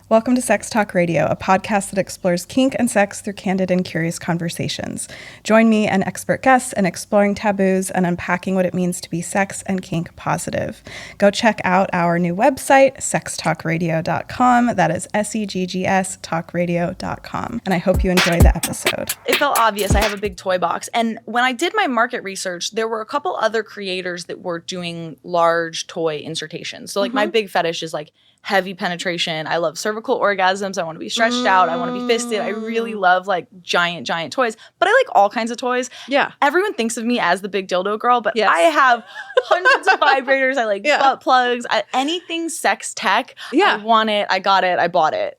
Welcome to Seggs Talk Radio, a podcast that explores kink and sex through candid and curious conversations. Join me and expert guests in exploring taboos and unpacking what it means to be sex and kink positive. Go check out our new website, sextalkradio.com. That is SEGGS talkradio.com. And I hope you enjoy the episode. It felt obvious. I have a big toy box. And when I did my market research, there were a couple other creators that were doing large toy insertions. So my big fetish is heavy penetration. I love cervical orgasms. I want to be stretched out. I want to be fisted. I really love giant toys. But I like all kinds of toys. Yeah. Everyone thinks of me as the big dildo girl, but I have hundreds of vibrators. I like butt plugs. Anything sex tech. I want it. I got it. I bought it.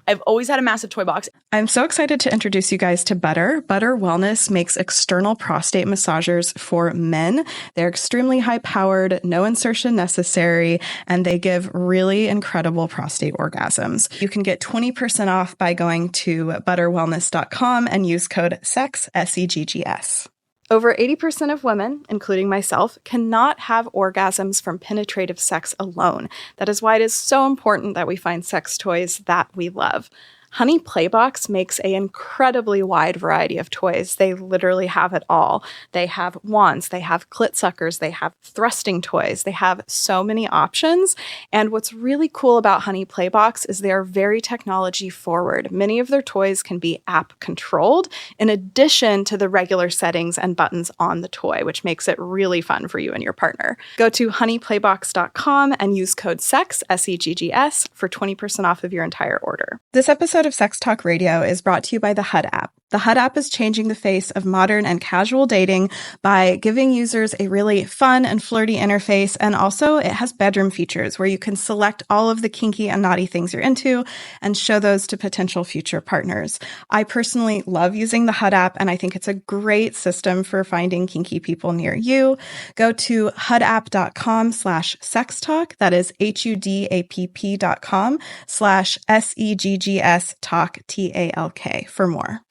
I've always had a massive toy box. I'm so excited to introduce you guys to Butter. Butter Wellness makes external prostate massagers for men. They're extremely high-powered, no insertion necessary, and they give really incredible prostate orgasms. You can get 20% off by going to butterwellness.com and use code SEGGS, S-E-G-G-S. Over 80% of women, including myself, cannot have orgasms from penetrative sex alone. That is why it is so important that we find sex toys that we love. Honey Playbox makes an incredibly wide variety of toys. They literally have it all. They have wands, they have clit suckers, they have thrusting toys. They have so many options. And what's really cool about Honey Playbox is they are very technology forward. Many of their toys can be app controlled in addition to the regular settings and buttons on the toy, which makes it really fun for you and your partner. Go to honeyplaybox.com and use code SEGGS, S-E-G-G-S, for 20% off of your entire order. This episode of Seggs Talk Radio is brought to you by the HUD app. The HUD app is changing the face of modern and casual dating by giving users a really fun and flirty interface, and also it has bedroom features where you can select all of the kinky and naughty things you're into and show those to potential future partners. I personally love using the HUD app, and I think it's a great system for finding kinky people near you. Go to hudapp.com/sextalk. That is hudapp.com/SEGGS talk, TALK, for more.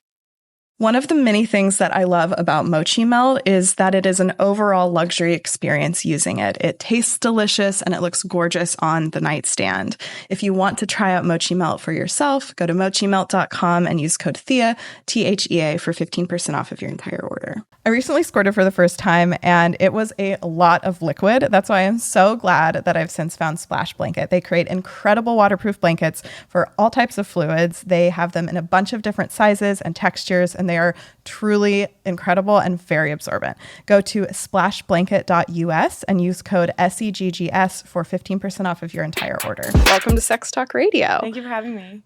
One of the many things that I love about Mochi Melt is that it is an overall luxury experience using it. It tastes delicious and it looks gorgeous on the nightstand. If you want to try out Mochi Melt for yourself, go to mochimelt.com and use code Thea, THEA, for 15% off of your entire order. I recently squirted for the first time and it was a lot of liquid. That's why I'm so glad that I've since found Splash Blanket. They create incredible waterproof blankets for all types of fluids. They have them in a bunch of different sizes and textures, and they are truly incredible and very absorbent. Go to splashblanket.us and use code SEGGS for 15% off of your entire order. Welcome to Seggs Talk Radio. Thank you for having me.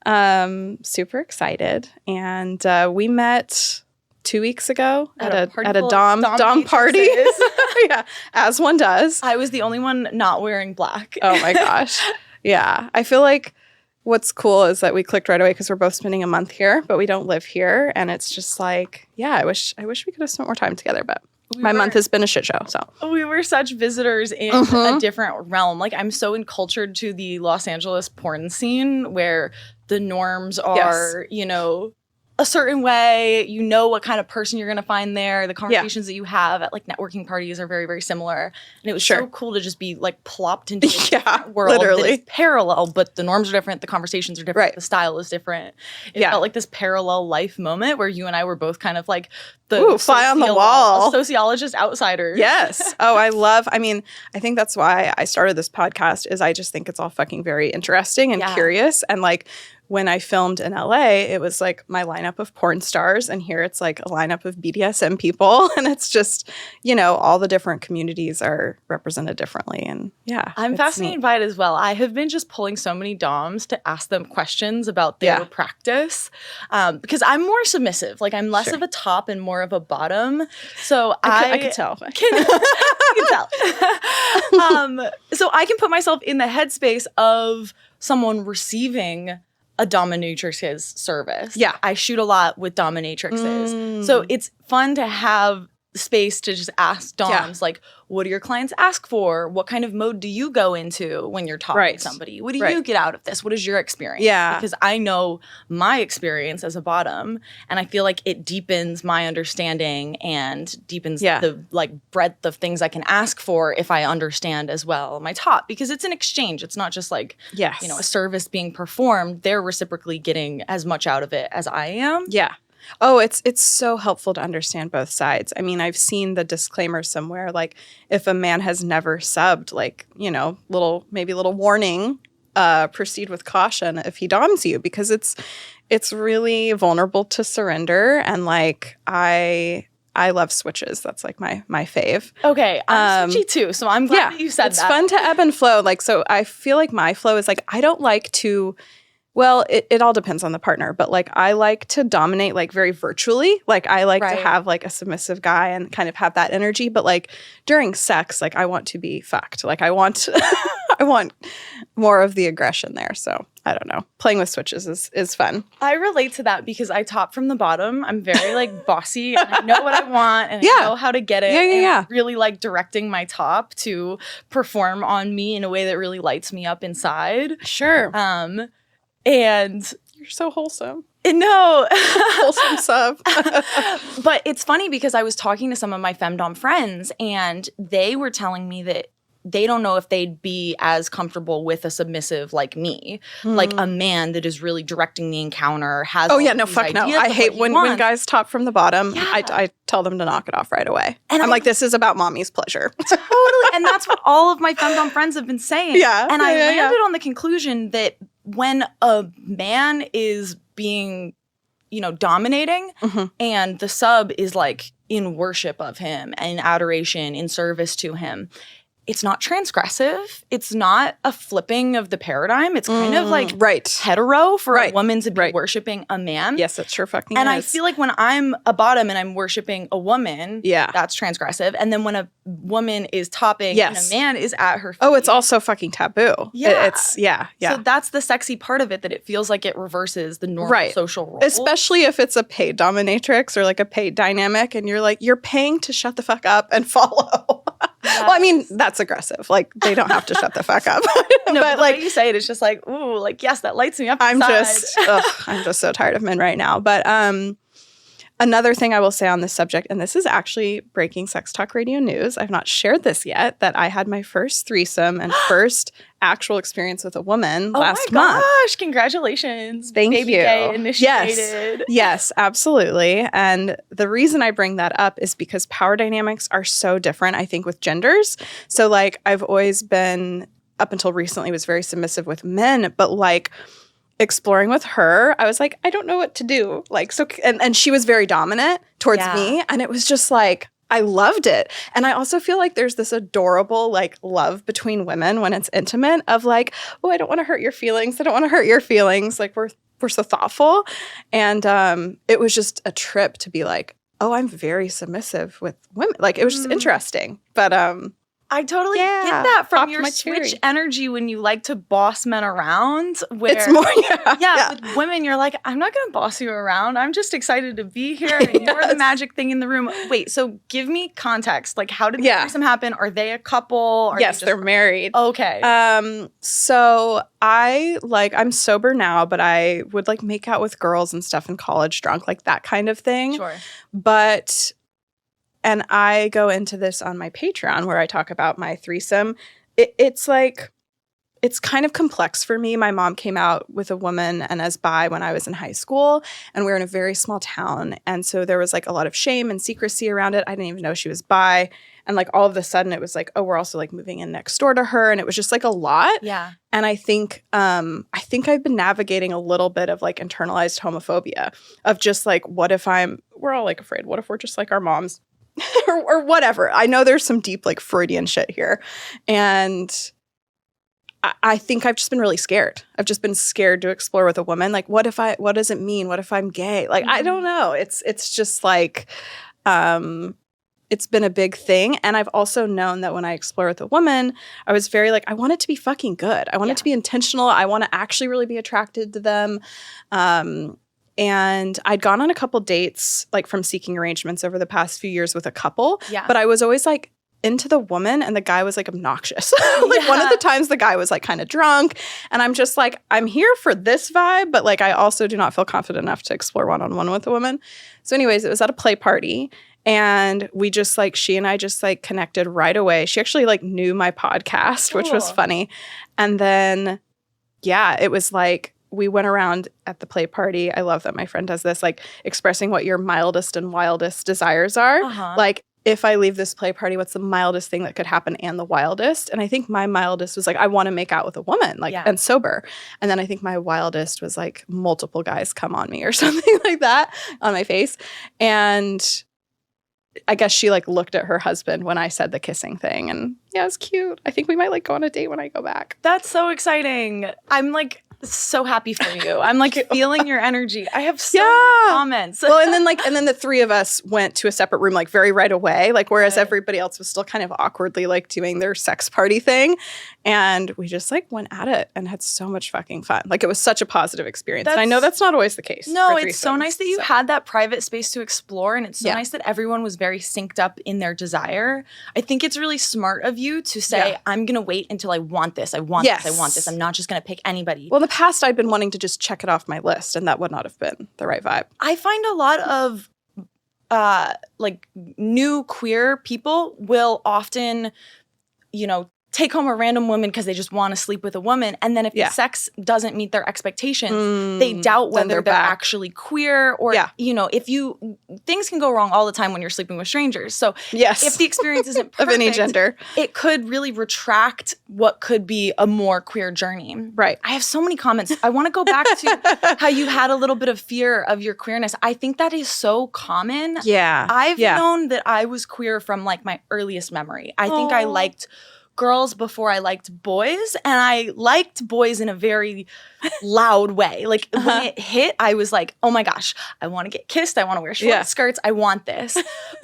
Super excited. And we met 2 weeks ago at a dom party. Yeah, as one does. I was the only one not wearing black. Oh my gosh. Yeah. I feel like what's cool is that we clicked right away because we're both spending a month here, but we don't live here. And it's just I wish we could have spent more time together, but my month has been a shit show. So we were such visitors in a different realm. I'm so encultured to the Los Angeles porn scene where the norms are, a certain way, what kind of person you're going to find there. The conversations that you have at networking parties are very, very similar. And it was so cool to just be plopped into a different world that is parallel, but the norms are different. The conversations are different. Right. The style is different. It felt like this parallel life moment where you and I were both kind of the fly on the wall, sociologist outsiders. Yes. Oh, I think that's why I started this podcast is I just think it's all fucking very interesting and curious. And when I filmed in LA, it was my lineup of porn stars, and here it's a lineup of BDSM people, and it's just, all the different communities are represented differently, and I'm fascinated by it as well. I have been just pulling so many doms to ask them questions about their practice, because I'm more submissive. I'm less of a top and more of a bottom, so I can tell. I can tell. So I can put myself in the headspace of someone receiving a dominatrix's service. Yeah. I shoot a lot with dominatrixes. So it's fun to have space to just ask doms, like, what do your clients ask for? What kind of mode do you go into when you're talking to somebody? What do you get out of this? What is your experience? Yeah. Because I know my experience as a bottom, and I feel like it deepens my understanding and deepens the like breadth of things I can ask for if I understand as well my top, because it's an exchange. It's not just like, you know, a service being performed. They're reciprocally getting as much out of it as I am. Yeah. Oh, it's so helpful to understand both sides. I mean, I've seen the disclaimer somewhere, like if a man has never subbed, like, you know, little warning, proceed with caution if he doms you, because it's really vulnerable to surrender. And like, I love switches. That's like my fave. Okay, I'm switchy too, so I'm glad that you said that. It's fun to ebb and flow. Like, so I feel like my flow is like, I don't like to, well, it all depends on the partner, but like I like to dominate like very virtually. Like I like to have like a submissive guy and kind of have that energy. But like during sex, like I want to be fucked. Like I want I want more of the aggression there. So I don't know. Playing with switches is fun. I relate to that because I top from the bottom. I'm very like bossy and I know what I want and I know how to get it. And I really like directing my top to perform on me in a way that really lights me up inside. Sure. And you're so wholesome. No. Wholesome sub. But it's funny because I was talking to some of my femdom friends and they were telling me that they don't know if they'd be as comfortable with a submissive like me, like a man that is really directing the encounter. Has fuck no. I hate when guys top from the bottom. Yeah. I tell them to knock it off right away. And I'm like, this is about mommy's pleasure. Totally. And that's what all of my femdom friends have been saying. Yeah. And I landed on the conclusion that when a man is being, you know, dominating and the sub is like in worship of him and adoration, in service to him, it's not transgressive. It's not a flipping of the paradigm. It's kind of like hetero for a woman to be worshiping a man. Yes, it sure fucking and is. I feel like when I'm a bottom and I'm worshiping a woman, that's transgressive. And then when a woman is topping and a man is at her feet. Oh, it's also fucking taboo. Yeah. So that's the sexy part of it, that it feels like it reverses the normal social role. Especially if it's a paid dominatrix or like a paid dynamic and you're like, you're paying to shut the fuck up and follow. Yes. Well, I mean, that's aggressive. Like, they don't have to shut the fuck up. No, but like you say it, it's just like, ooh, like, yes, that lights me up inside. I'm just so tired of men right now. But another thing I will say on this subject, and this is actually breaking Seggs Talk Radio news. I've not shared this yet, that I had my first threesome and first actual experience with a woman last month. Oh my gosh, congratulations. Thank Baby you. gay initiated. Yes, absolutely. And the reason I bring that up is because power dynamics are so different, I think, with genders. So like I've always been, up until recently, was very submissive with men, but like exploring with her, I was like, I don't know what to do. Like, so, and she was very dominant towards me. And it was just like, I loved it. And I also feel like there's this adorable like love between women when it's intimate of like, oh, I don't want to hurt your feelings. I don't want to hurt your feelings. Like we're so thoughtful. And it was just a trip to be like, oh, I'm very submissive with women. Like it was just interesting. But I totally get that from your switch energy when you like to boss men around. Where it's more, with women, you're like, I'm not going to boss you around. I'm just excited to be here. And you're the magic thing in the room. Wait, so give me context. Like, how did the threesome happen? Are they a couple? Yes, they're married. Okay. So I'm sober now, but I would like make out with girls and stuff in college drunk, like that kind of thing. Sure. And I go into this on my Patreon where I talk about my threesome. It's like, it's kind of complex for me. My mom came out with a woman and as bi when I was in high school, and we were in a very small town. And so there was like a lot of shame and secrecy around it. I didn't even know she was bi. And like all of a sudden it was like, oh, we're also like moving in next door to her. And it was just like a lot. Yeah. And I think I've been navigating a little bit of like internalized homophobia of just like, we're all like afraid. What if we're just like our moms? or whatever. I know there's some deep like Freudian shit here. And I think I've just been really scared. I've just been scared to explore with a woman. Like, what does it mean? What if I'm gay? Like, I don't know. It's just like, it's been a big thing. And I've also known that when I explore with a woman, I was very like, I want it to be fucking good. I want it to be intentional. I want to actually really be attracted to them. And I'd gone on a couple dates, like from seeking arrangements over the past few years with a couple. Yeah. But I was always like into the woman and the guy was like obnoxious. Like one of the times the guy was like kind of drunk. And I'm just like, I'm here for this vibe, but like I also do not feel confident enough to explore one-on-one with a woman. So anyways, it was at a play party. And we just like, she and I just like connected right away. She actually like knew my podcast, which was funny. And then, yeah, it was like, we went around at the play party. I love that my friend does this, like expressing what your mildest and wildest desires are. Like, if I leave this play party, what's the mildest thing that could happen and the wildest? And I think my mildest was like, I want to make out with a woman, like, and sober. And then I think my wildest was like multiple guys come on me or something like that on my face. And I guess she like looked at her husband when I said the kissing thing. And yeah, it was cute. I think we might like go on a date when I go back. That's so exciting. I'm like so happy for you. I'm like feeling your energy. I have so many comments. Well, and then the three of us went to a separate room like very right away. Like whereas everybody else was still kind of awkwardly like doing their sex party thing. And we just like went at it and had so much fucking fun. Like it was such a positive experience. And I know that's not always the case. No, it's so nice that you had that private space to explore. And it's so nice that everyone was very synced up in their desire. I think it's really smart of you to say, I'm going to wait until I want this. I want this. I want this. I'm not just going to pick anybody. Well, in the past, I'd been wanting to just check it off my list. And that would not have been the right vibe. I find a lot of like new queer people will often, you know, take home a random woman because they just want to sleep with a woman. And then if the sex doesn't meet their expectations, they doubt whether they're actually queer or, you know, things can go wrong all the time when you're sleeping with strangers. So if the experience isn't perfect, of any gender, it could really retract what could be a more queer journey. Right. I have so many comments. I want to go back to how you had a little bit of fear of your queerness. I think that is so common. Yeah. I've known that I was queer from like my earliest memory. I think I liked girls before I liked boys, and I liked boys in a very loud way. Like when it hit, I was like, oh my gosh, I want to get kissed. I want to wear short skirts. I want this.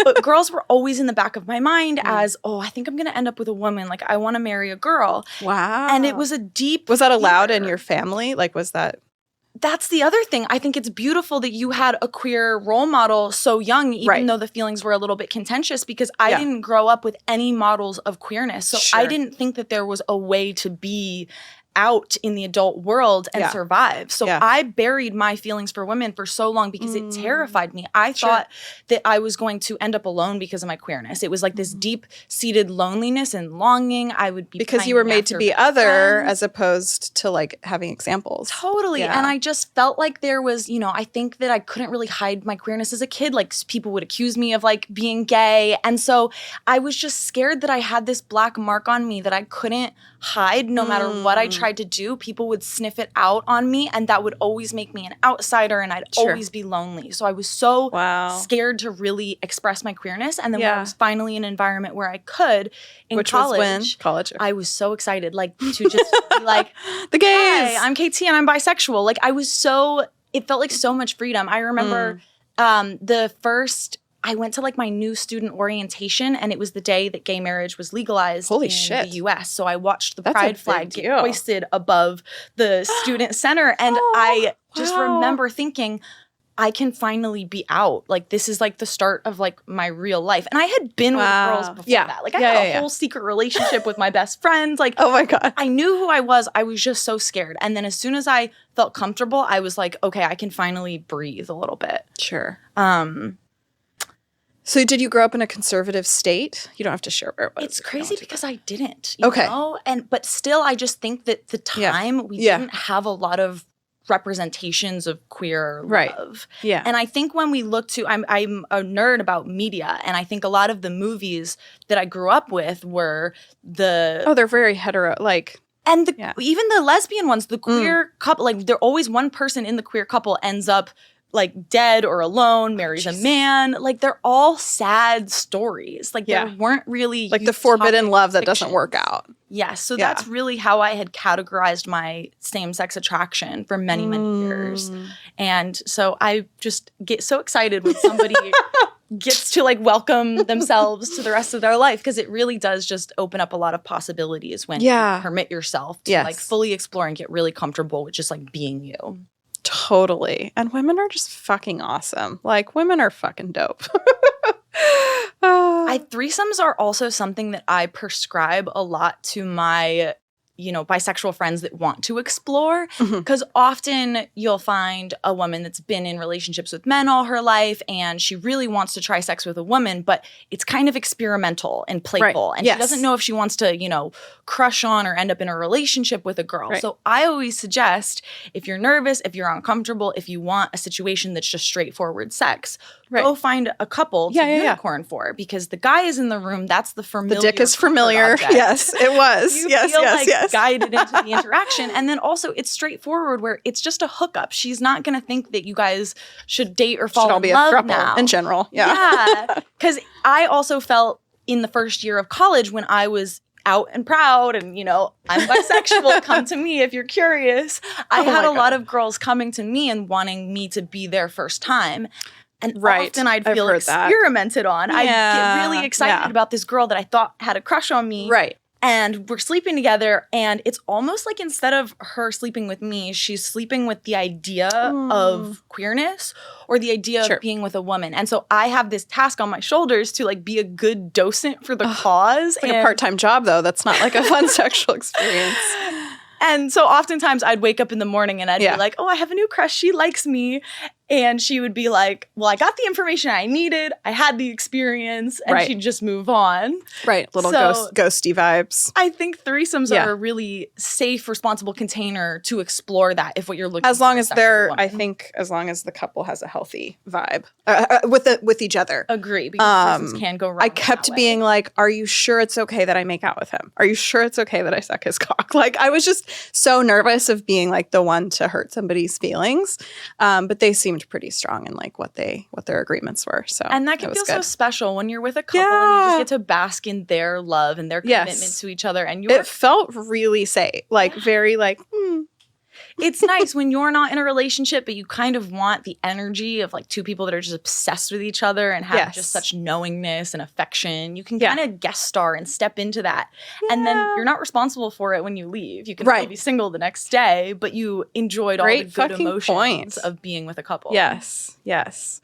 But girls were always in the back of my mind as, oh, I think I'm going to end up with a woman. Like I want to marry a girl. Wow. And it was a deep Was that allowed in your family? Like was that... That's the other thing. I think it's beautiful that you had a queer role model so young, even though the feelings were a little bit contentious, because I didn't grow up with any models of queerness. So I didn't think that there was a way to be out in the adult world and survive. So I buried my feelings for women for so long because it terrified me. I thought that I was going to end up alone because of my queerness. It was like this deep-seated loneliness and longing. I would be because you were made to be other as opposed to like having examples. Totally. And I just felt like there was, you know, I think that I couldn't really hide my queerness as a kid. Like people would accuse me of like being gay. And so I was just scared that I had this black mark on me that I couldn't hide no matter what I tried to do. People would sniff it out on me, and that would always make me an outsider, and I'd always be lonely. So I was so scared to really express my queerness. And then when I was finally in an environment where I could in Which college, was when? College. I was so excited, like to just be like, the gays. Hi, I'm KT and I'm bisexual. Like I was so, it felt like so much freedom. I remember I went to like my new student orientation, and it was the day that gay marriage was legalized in the US. So I watched the pride flag get hoisted above the student center. And I just remember thinking, I can finally be out. Like this is like the start of like my real life. And I had been with girls before that. Like I had a whole secret relationship with my best friends. Like, oh my God. I knew who I was. I was just so scared. And then as soon as I felt comfortable, I was like, okay, I can finally breathe a little bit. Sure. So did you grow up in a conservative state? You don't have to share where it was. It's crazy because I didn't, you know? But still, I just think that the time we didn't have a lot of representations of queer love. Yeah. And I think when we look to, I'm a nerd about media, and I think a lot of the movies that I grew up with were they're very hetero, like... And even the lesbian ones, the queer couple, like they're always one person in the queer couple ends up like dead or alone, marries a man. Like they're all sad stories. Like there weren't really like the forbidden love that doesn't work out. Yes. So that's really how I had categorized my same-sex attraction for many, many years. And so I just get so excited when somebody gets to like welcome themselves to the rest of their life, because it really does just open up a lot of possibilities when you permit yourself to like fully explore and get really comfortable with just like being you. Totally. And women are just fucking awesome. Like, women are fucking dope. Threesomes are also something that I prescribe a lot to my bisexual friends that want to explore, because often you'll find a woman that's been in relationships with men all her life and she really wants to try sex with a woman, but it's kind of experimental and playful. Right. And she doesn't know if she wants to, crush on or end up in a relationship with a girl. Right. So I always suggest, if you're nervous, if you're uncomfortable, if you want a situation that's just straightforward sex, go find a couple to unicorn for, because the guy is in the room. That's the familiar. The dick is familiar. Yes, it was. You feel guided into the interaction. And then also it's straightforward, where it's just a hookup. She's not going to think that you guys should date or fall in love now. In general. Yeah. Because I also felt in the first year of college, when I was out and proud and, I'm bisexual, come to me if you're curious. I had a lot of girls coming to me and wanting me to be their first time. And often I'd feel experimented on. I'd get really excited about this girl that I thought had a crush on me. Right. And we're sleeping together, and it's almost like instead of her sleeping with me, she's sleeping with the idea of queerness or the idea of being with a woman. And so I have this task on my shoulders to be a good docent for the cause. It's like a part-time job, though. That's not like a fun sexual experience. And so oftentimes I'd wake up in the morning and I'd be like, oh, I have a new crush. She likes me. And she would be like, well, I got the information I needed. I had the experience. And she'd just move on. Right. Little ghosty vibes. I think threesomes are a really safe, responsible container to explore that, if what you're looking for. As long as as long as the couple has a healthy vibe with each other. Agree. Because threesomes can go wrong. I kept being like, are you sure it's okay that I make out with him? Are you sure it's okay that I suck his cock? Like, I was just so nervous of being like the one to hurt somebody's feelings. But they seemed pretty strong in like what their agreements were. So and that can feel so special when you're with a couple and you just get to bask in their love and their commitment to each other. And it felt really safe, like very like. It's nice when you're not in a relationship, but you kind of want the energy of like two people that are just obsessed with each other and have just such knowingness and affection. You can kind of guest star and step into that. Yeah. And then you're not responsible for it when you leave. You can still be single the next day, but you enjoyed all the good emotions of being with a couple. Yes. Yes.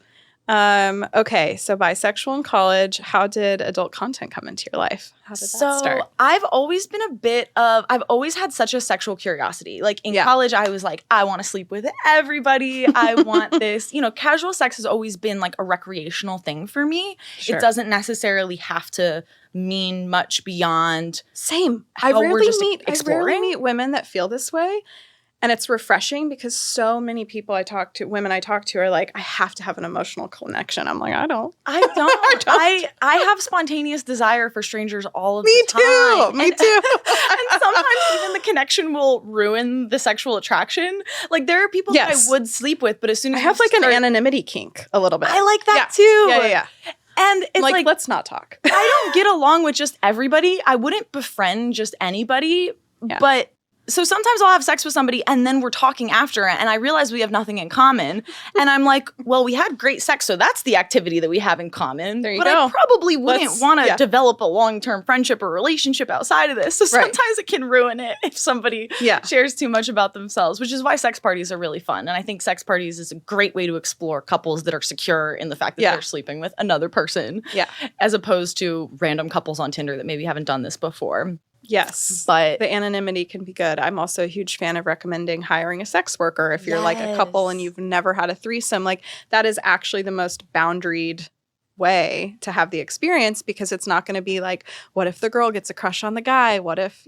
Okay, so bisexual in college. How did adult content come into your life? How did that start? I've always been I've always had such a sexual curiosity. Like in college, I was like, I want to sleep with everybody. I want this. Casual sex has always been like a recreational thing for me. Sure. It doesn't necessarily have to mean much beyond. Same. I rarely meet women that feel this way. And it's refreshing because so many women I talk to are like, I have to have an emotional connection. I'm like, I don't. I have spontaneous desire for strangers all of the time. Me too. And sometimes even the connection will ruin the sexual attraction. Like there are people that I would sleep with, but as soon as I have like an anonymity kink a little bit. I like that too. Yeah. And it's like, let's not talk. I don't get along with just everybody. I wouldn't befriend just anybody, but so sometimes I'll have sex with somebody and then we're talking after it and I realize we have nothing in common. And I'm like, well, we had great sex, so that's the activity that we have in common. There you go. I probably wouldn't want to develop a long-term friendship or relationship outside of this. So sometimes it can ruin it if somebody shares too much about themselves, which is why sex parties are really fun. And I think sex parties is a great way to explore couples that are secure in the fact that they're sleeping with another person, as opposed to random couples on Tinder that maybe haven't done this before. Yes, but the anonymity can be good. I'm also a huge fan of recommending hiring a sex worker if you're like a couple and you've never had a threesome. Like that is actually the most boundaried way to have the experience, because it's not going to be like, what if the girl gets a crush on the guy? What if,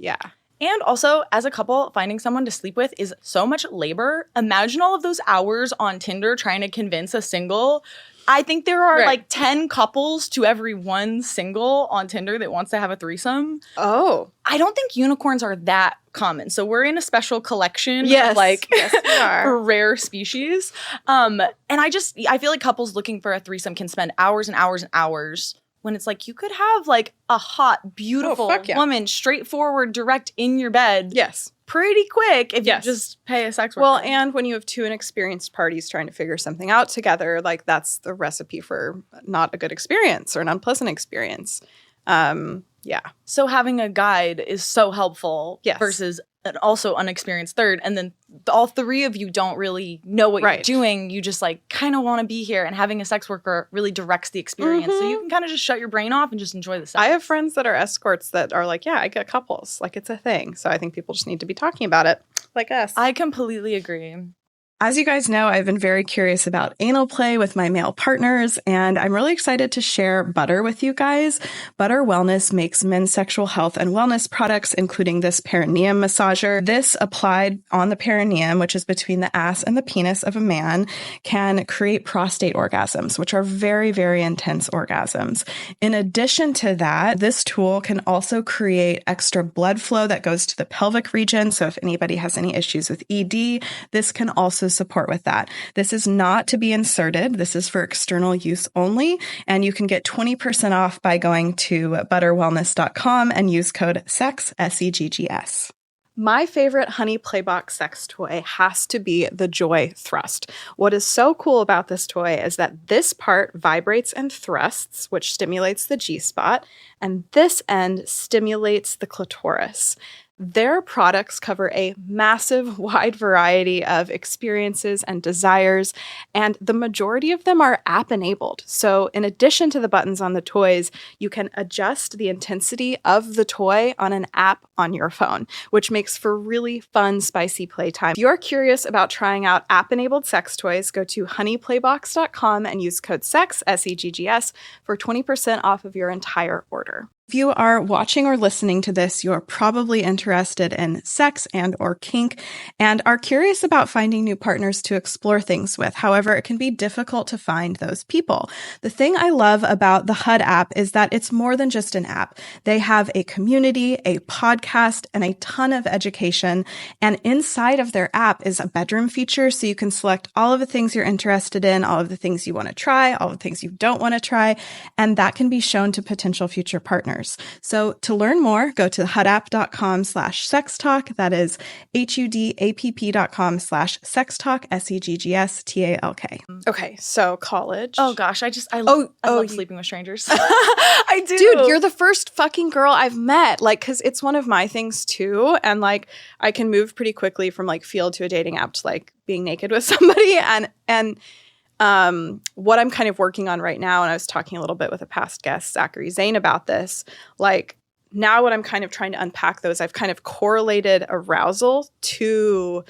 And also, as a couple, finding someone to sleep with is so much labor. Imagine all of those hours on Tinder trying to convince a single. I think there are like 10 couples to every one single on Tinder that wants to have a threesome. Oh. I don't think unicorns are that common. So we're in a special collection of like rare species. And I feel like couples looking for a threesome can spend hours and hours and hours when it's like you could have like a hot, beautiful woman, straightforward, direct in your bed. Yes. Pretty quick if you just pay a sex worker. Well, and when you have two inexperienced parties trying to figure something out together, like that's the recipe for not a good experience or an unpleasant experience. So having a guide is so helpful versus an also unexperienced third, and then all three of you don't really know what you're doing. You just like kind of want to be here, and having a sex worker really directs the experience. So you can kind of just shut your brain off and just enjoy the sex. I have friends that are escorts that are like, yeah, I get couples. Like, it's a thing. So I think people just need to be talking about it, like us. I completely agree. As you guys know, I've been very curious about anal play with my male partners, and I'm really excited to share Butter with you guys. Butter Wellness makes men's sexual health and wellness products, including this perineum massager. This applied on the perineum, which is between the ass and the penis of a man, can create prostate orgasms, which are very, very intense orgasms. In addition to that, this tool can also create extra blood flow that goes to the pelvic region. So if anybody has any issues with ED, this can also support with that. This is not to be inserted. This is for external use only. And you can get 20% off by going to butterwellness.com and use code SEGGS, SEGGS. My favorite honey playbox sex toy has to be the Joy Thrust. What is so cool about this toy is that this part vibrates and thrusts, which stimulates the G-spot, and this end stimulates the clitoris. Their products cover a massive, wide variety of experiences and desires, and the majority of them are app-enabled. So in addition to the buttons on the toys, you can adjust the intensity of the toy on an app on your phone, which makes for really fun, spicy playtime. If you're curious about trying out app-enabled sex toys, go to honeyplaybox.com and use code SEGGS, SEGGS, for 20% off of your entire order. If you are watching or listening to this, you're probably interested in sex and or kink and are curious about finding new partners to explore things with. However, it can be difficult to find those people. The thing I love about the HUD app is that it's more than just an app. They have a community, a podcast, and a ton of education. And inside of their app is a bedroom feature, so you can select all of the things you're interested in, all of the things you want to try, all the things you don't want to try, and that can be shown to potential future partners. So to learn more, go to hudapp.com/sextalk. That is hudapp.com/sextalk, SEGGSTALK. Okay, so college. Oh gosh, I love sleeping with strangers. I do. Dude, you're the first fucking girl I've met. Like, cause it's one of my things too. And like, I can move pretty quickly from like field to a dating app to like being naked with somebody. And what I'm kind of working on right now, and I was talking a little bit with a past guest, Zachary Zane, about this, like now what I'm kind of trying to unpack those, I've kind of correlated arousal to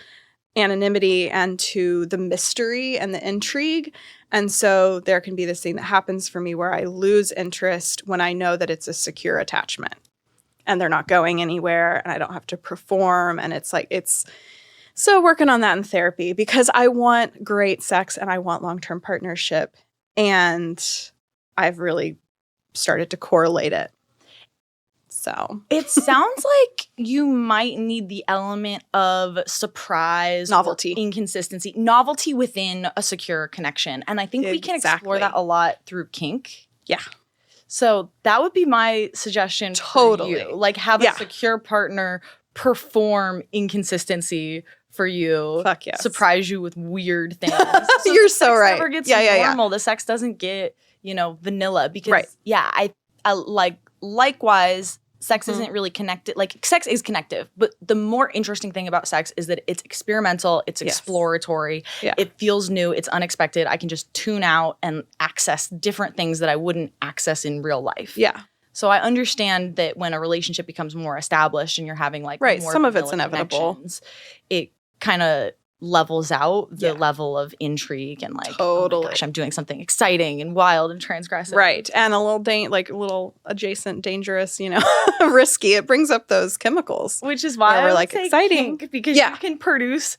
anonymity and to the mystery and the intrigue. And so there can be this thing that happens for me where I lose interest when I know that it's a secure attachment and they're not going anywhere and I don't have to perform. And it's like, so working on that in therapy because I want great sex and I want long-term partnership. And I've really started to correlate it. So it sounds like you might need the element of surprise, novelty, inconsistency, novelty within a secure connection. And I think we can explore that a lot through kink. Yeah. So that would be my suggestion. Totally. For you. Like have a secure partner perform inconsistency for you. Fuck yes. Surprise you with weird things. So you're so right. Never gets normal. The sex doesn't get, vanilla because I likewise, sex isn't really connected. Like sex is connective, but the more interesting thing about sex is that it's experimental, it's exploratory, it feels new, it's unexpected. I can just tune out and access different things that I wouldn't access in real life. Yeah. So I understand that when a relationship becomes more established and you're having like more some of it's inevitable. It kind of levels out the level of intrigue and like, oh my gosh, I'm doing something exciting and wild and transgressive. Right. And a little adjacent, dangerous, risky. It brings up those chemicals. Which is why we're like exciting. Kink, because you can produce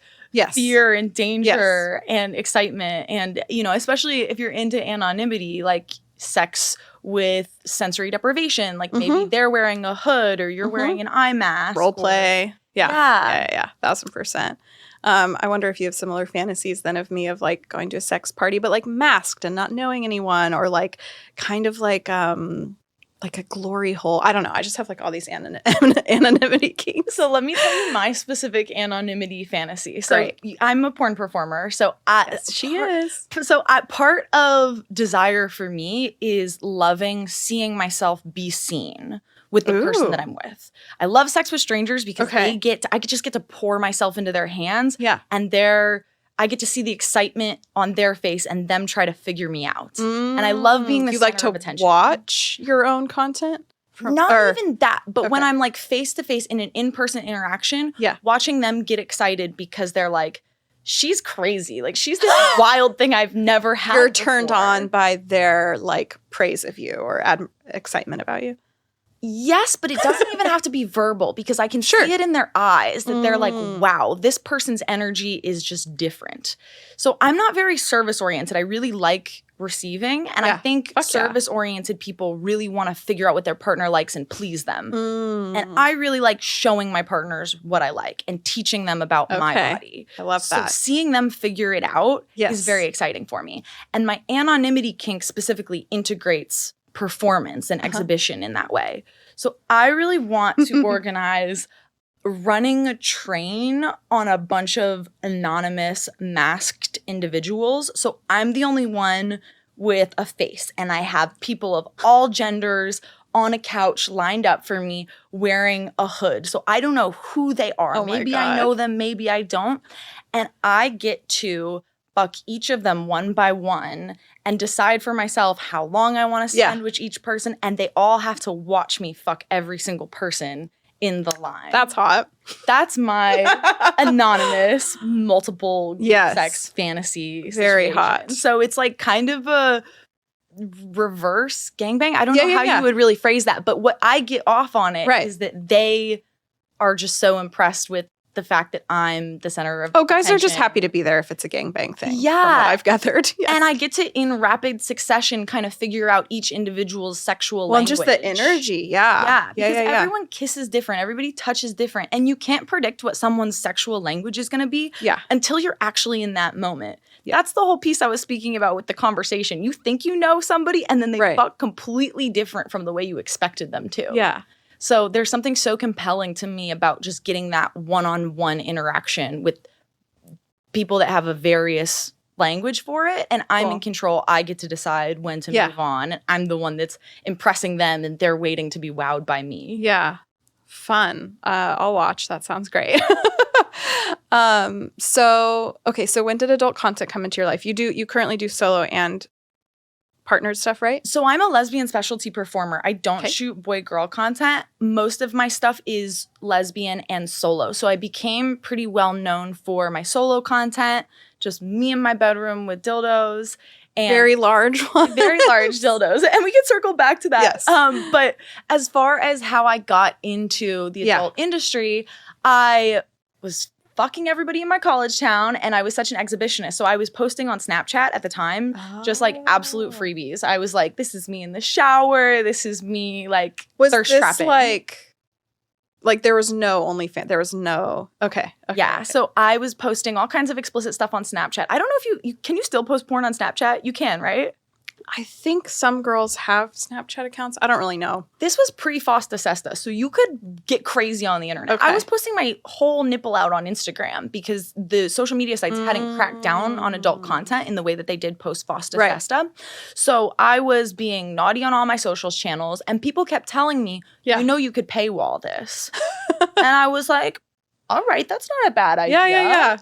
fear and danger and excitement. And, especially if you're into anonymity, like sex with sensory deprivation, like maybe they're wearing a hood or you're wearing an eye mask. Role play. Yeah. 1,000%. I wonder if you have similar fantasies than of me of like going to a sex party, but like masked and not knowing anyone, or like kind of like a glory hole. I don't know. I just have like all these anonymity kinks. So let me tell you my specific anonymity fantasy. So I'm a porn performer. So she is. So part of desire for me is loving seeing myself be seen with the person that I'm with. I love sex with strangers because I just get to pour myself into their hands. Yeah. And I get to see the excitement on their face and them try to figure me out. And I love being the center of attention. You like to watch your own content? Not even that, but when I'm like face to face in an in-person interaction, watching them get excited because they're like, she's crazy. Like, she's this wild thing I've never had You're before. turned on by their like praise of you or excitement about you. Yes, but it doesn't even have to be verbal because I can see it in their eyes that they're like, wow, this person's energy is just different. So I'm not very service-oriented. I really like receiving. And I think service-oriented people really want to figure out what their partner likes and please them. And I really like showing my partners what I like and teaching them about my body. I love that. So seeing them figure it out is very exciting for me. And my anonymity kink specifically integrates performance and exhibition in that way. So I really want to organize running a train on a bunch of anonymous masked individuals. So I'm the only one with a face, and I have people of all genders on a couch lined up for me wearing a hood. So I don't know who they are. Maybe I know them, maybe I don't. And I get to fuck each of them one by one and decide for myself how long I want to spend with each person. And they all have to watch me fuck every single person in the line. That's hot. That's my anonymous multiple sex fantasy situation. Very hot. So it's like kind of a reverse gangbang. I don't know how you would really phrase that. But what I get off on it is that they are just so impressed with the fact that I'm the center of guys attention. are just happy to be there if it's a gangbang thing. Yeah. From what I've gathered. Yes. And I get to, in rapid succession, kind of figure out each individual's sexual language. Well, just the energy. Yeah. Because everyone kisses different. Everybody touches different. And you can't predict what someone's sexual language is going to be until you're actually in that moment. Yeah. That's the whole piece I was speaking about with the conversation. You think you know somebody, and then they fuck completely different from the way you expected them to. Yeah. So there's something so compelling to me about just getting that one-on-one interaction with people that have a various language for it. And I'm in control. I get to decide when to move on. I'm the one that's impressing them, and they're waiting to be wowed by me. Yeah. Fun. I'll watch. That sounds great. So when did adult content come into your life? You currently do solo and partnered stuff, right? So I'm a lesbian specialty performer. I don't shoot boy-girl content. Most of my stuff is lesbian and solo. So I became pretty well known for my solo content, just me in my bedroom with dildos. And very large ones. Very large dildos. And we can circle back to that. Yes. But as far as how I got into the adult industry, I was fucking everybody in my college town, and I was such an exhibitionist. So I was posting on Snapchat at the time, just like absolute freebies. I was like, this is me in the shower. This is me like thirst trapping. Like there was no OnlyFans. There was no. Okay. Yeah. So I was posting all kinds of explicit stuff on Snapchat. I don't know if you can you still post porn on Snapchat? You can, right? I think some girls have Snapchat accounts. I don't really know. This was pre-Fosta Sesta, so you could get crazy on the internet. Okay. I was posting my whole nipple out on Instagram because the social media sites hadn't cracked down on adult content in the way that they did post-Fosta Sesta. So I was being naughty on all my socials channels, and people kept telling me, you know you could paywall this. And I was like, all right, that's not a bad idea. Yeah.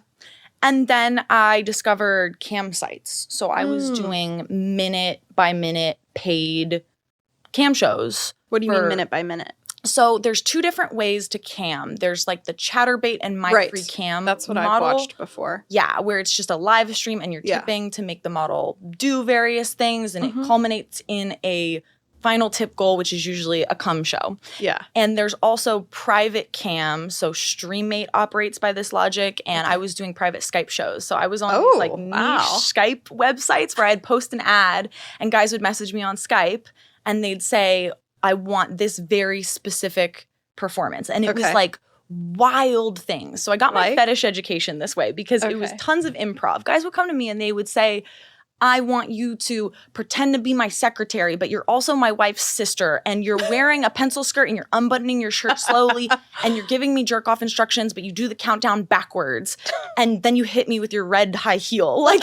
And then I discovered cam sites. So I was doing minute by minute paid cam shows. What do you mean minute by minute? So there's two different ways to cam. There's like the Chatterbait and My Free Cam That's what model. I've watched before. Yeah, where it's just a live stream and you're tipping to make the model do various things, and it culminates in a final tip goal, which is usually a cum show. Yeah. And there's also private cam. So StreamMate operates by this logic. And I was doing private Skype shows. So I was on these like niche Skype websites where I'd post an ad and guys would message me on Skype and they'd say, I want this very specific performance. And it was like wild things. So I got my fetish education this way because it was tons of improv. Guys would come to me and they would say, I want you to pretend to be my secretary, but you're also my wife's sister, and you're wearing a pencil skirt and you're unbuttoning your shirt slowly and you're giving me jerk off instructions, but you do the countdown backwards and then you hit me with your red high heel. Like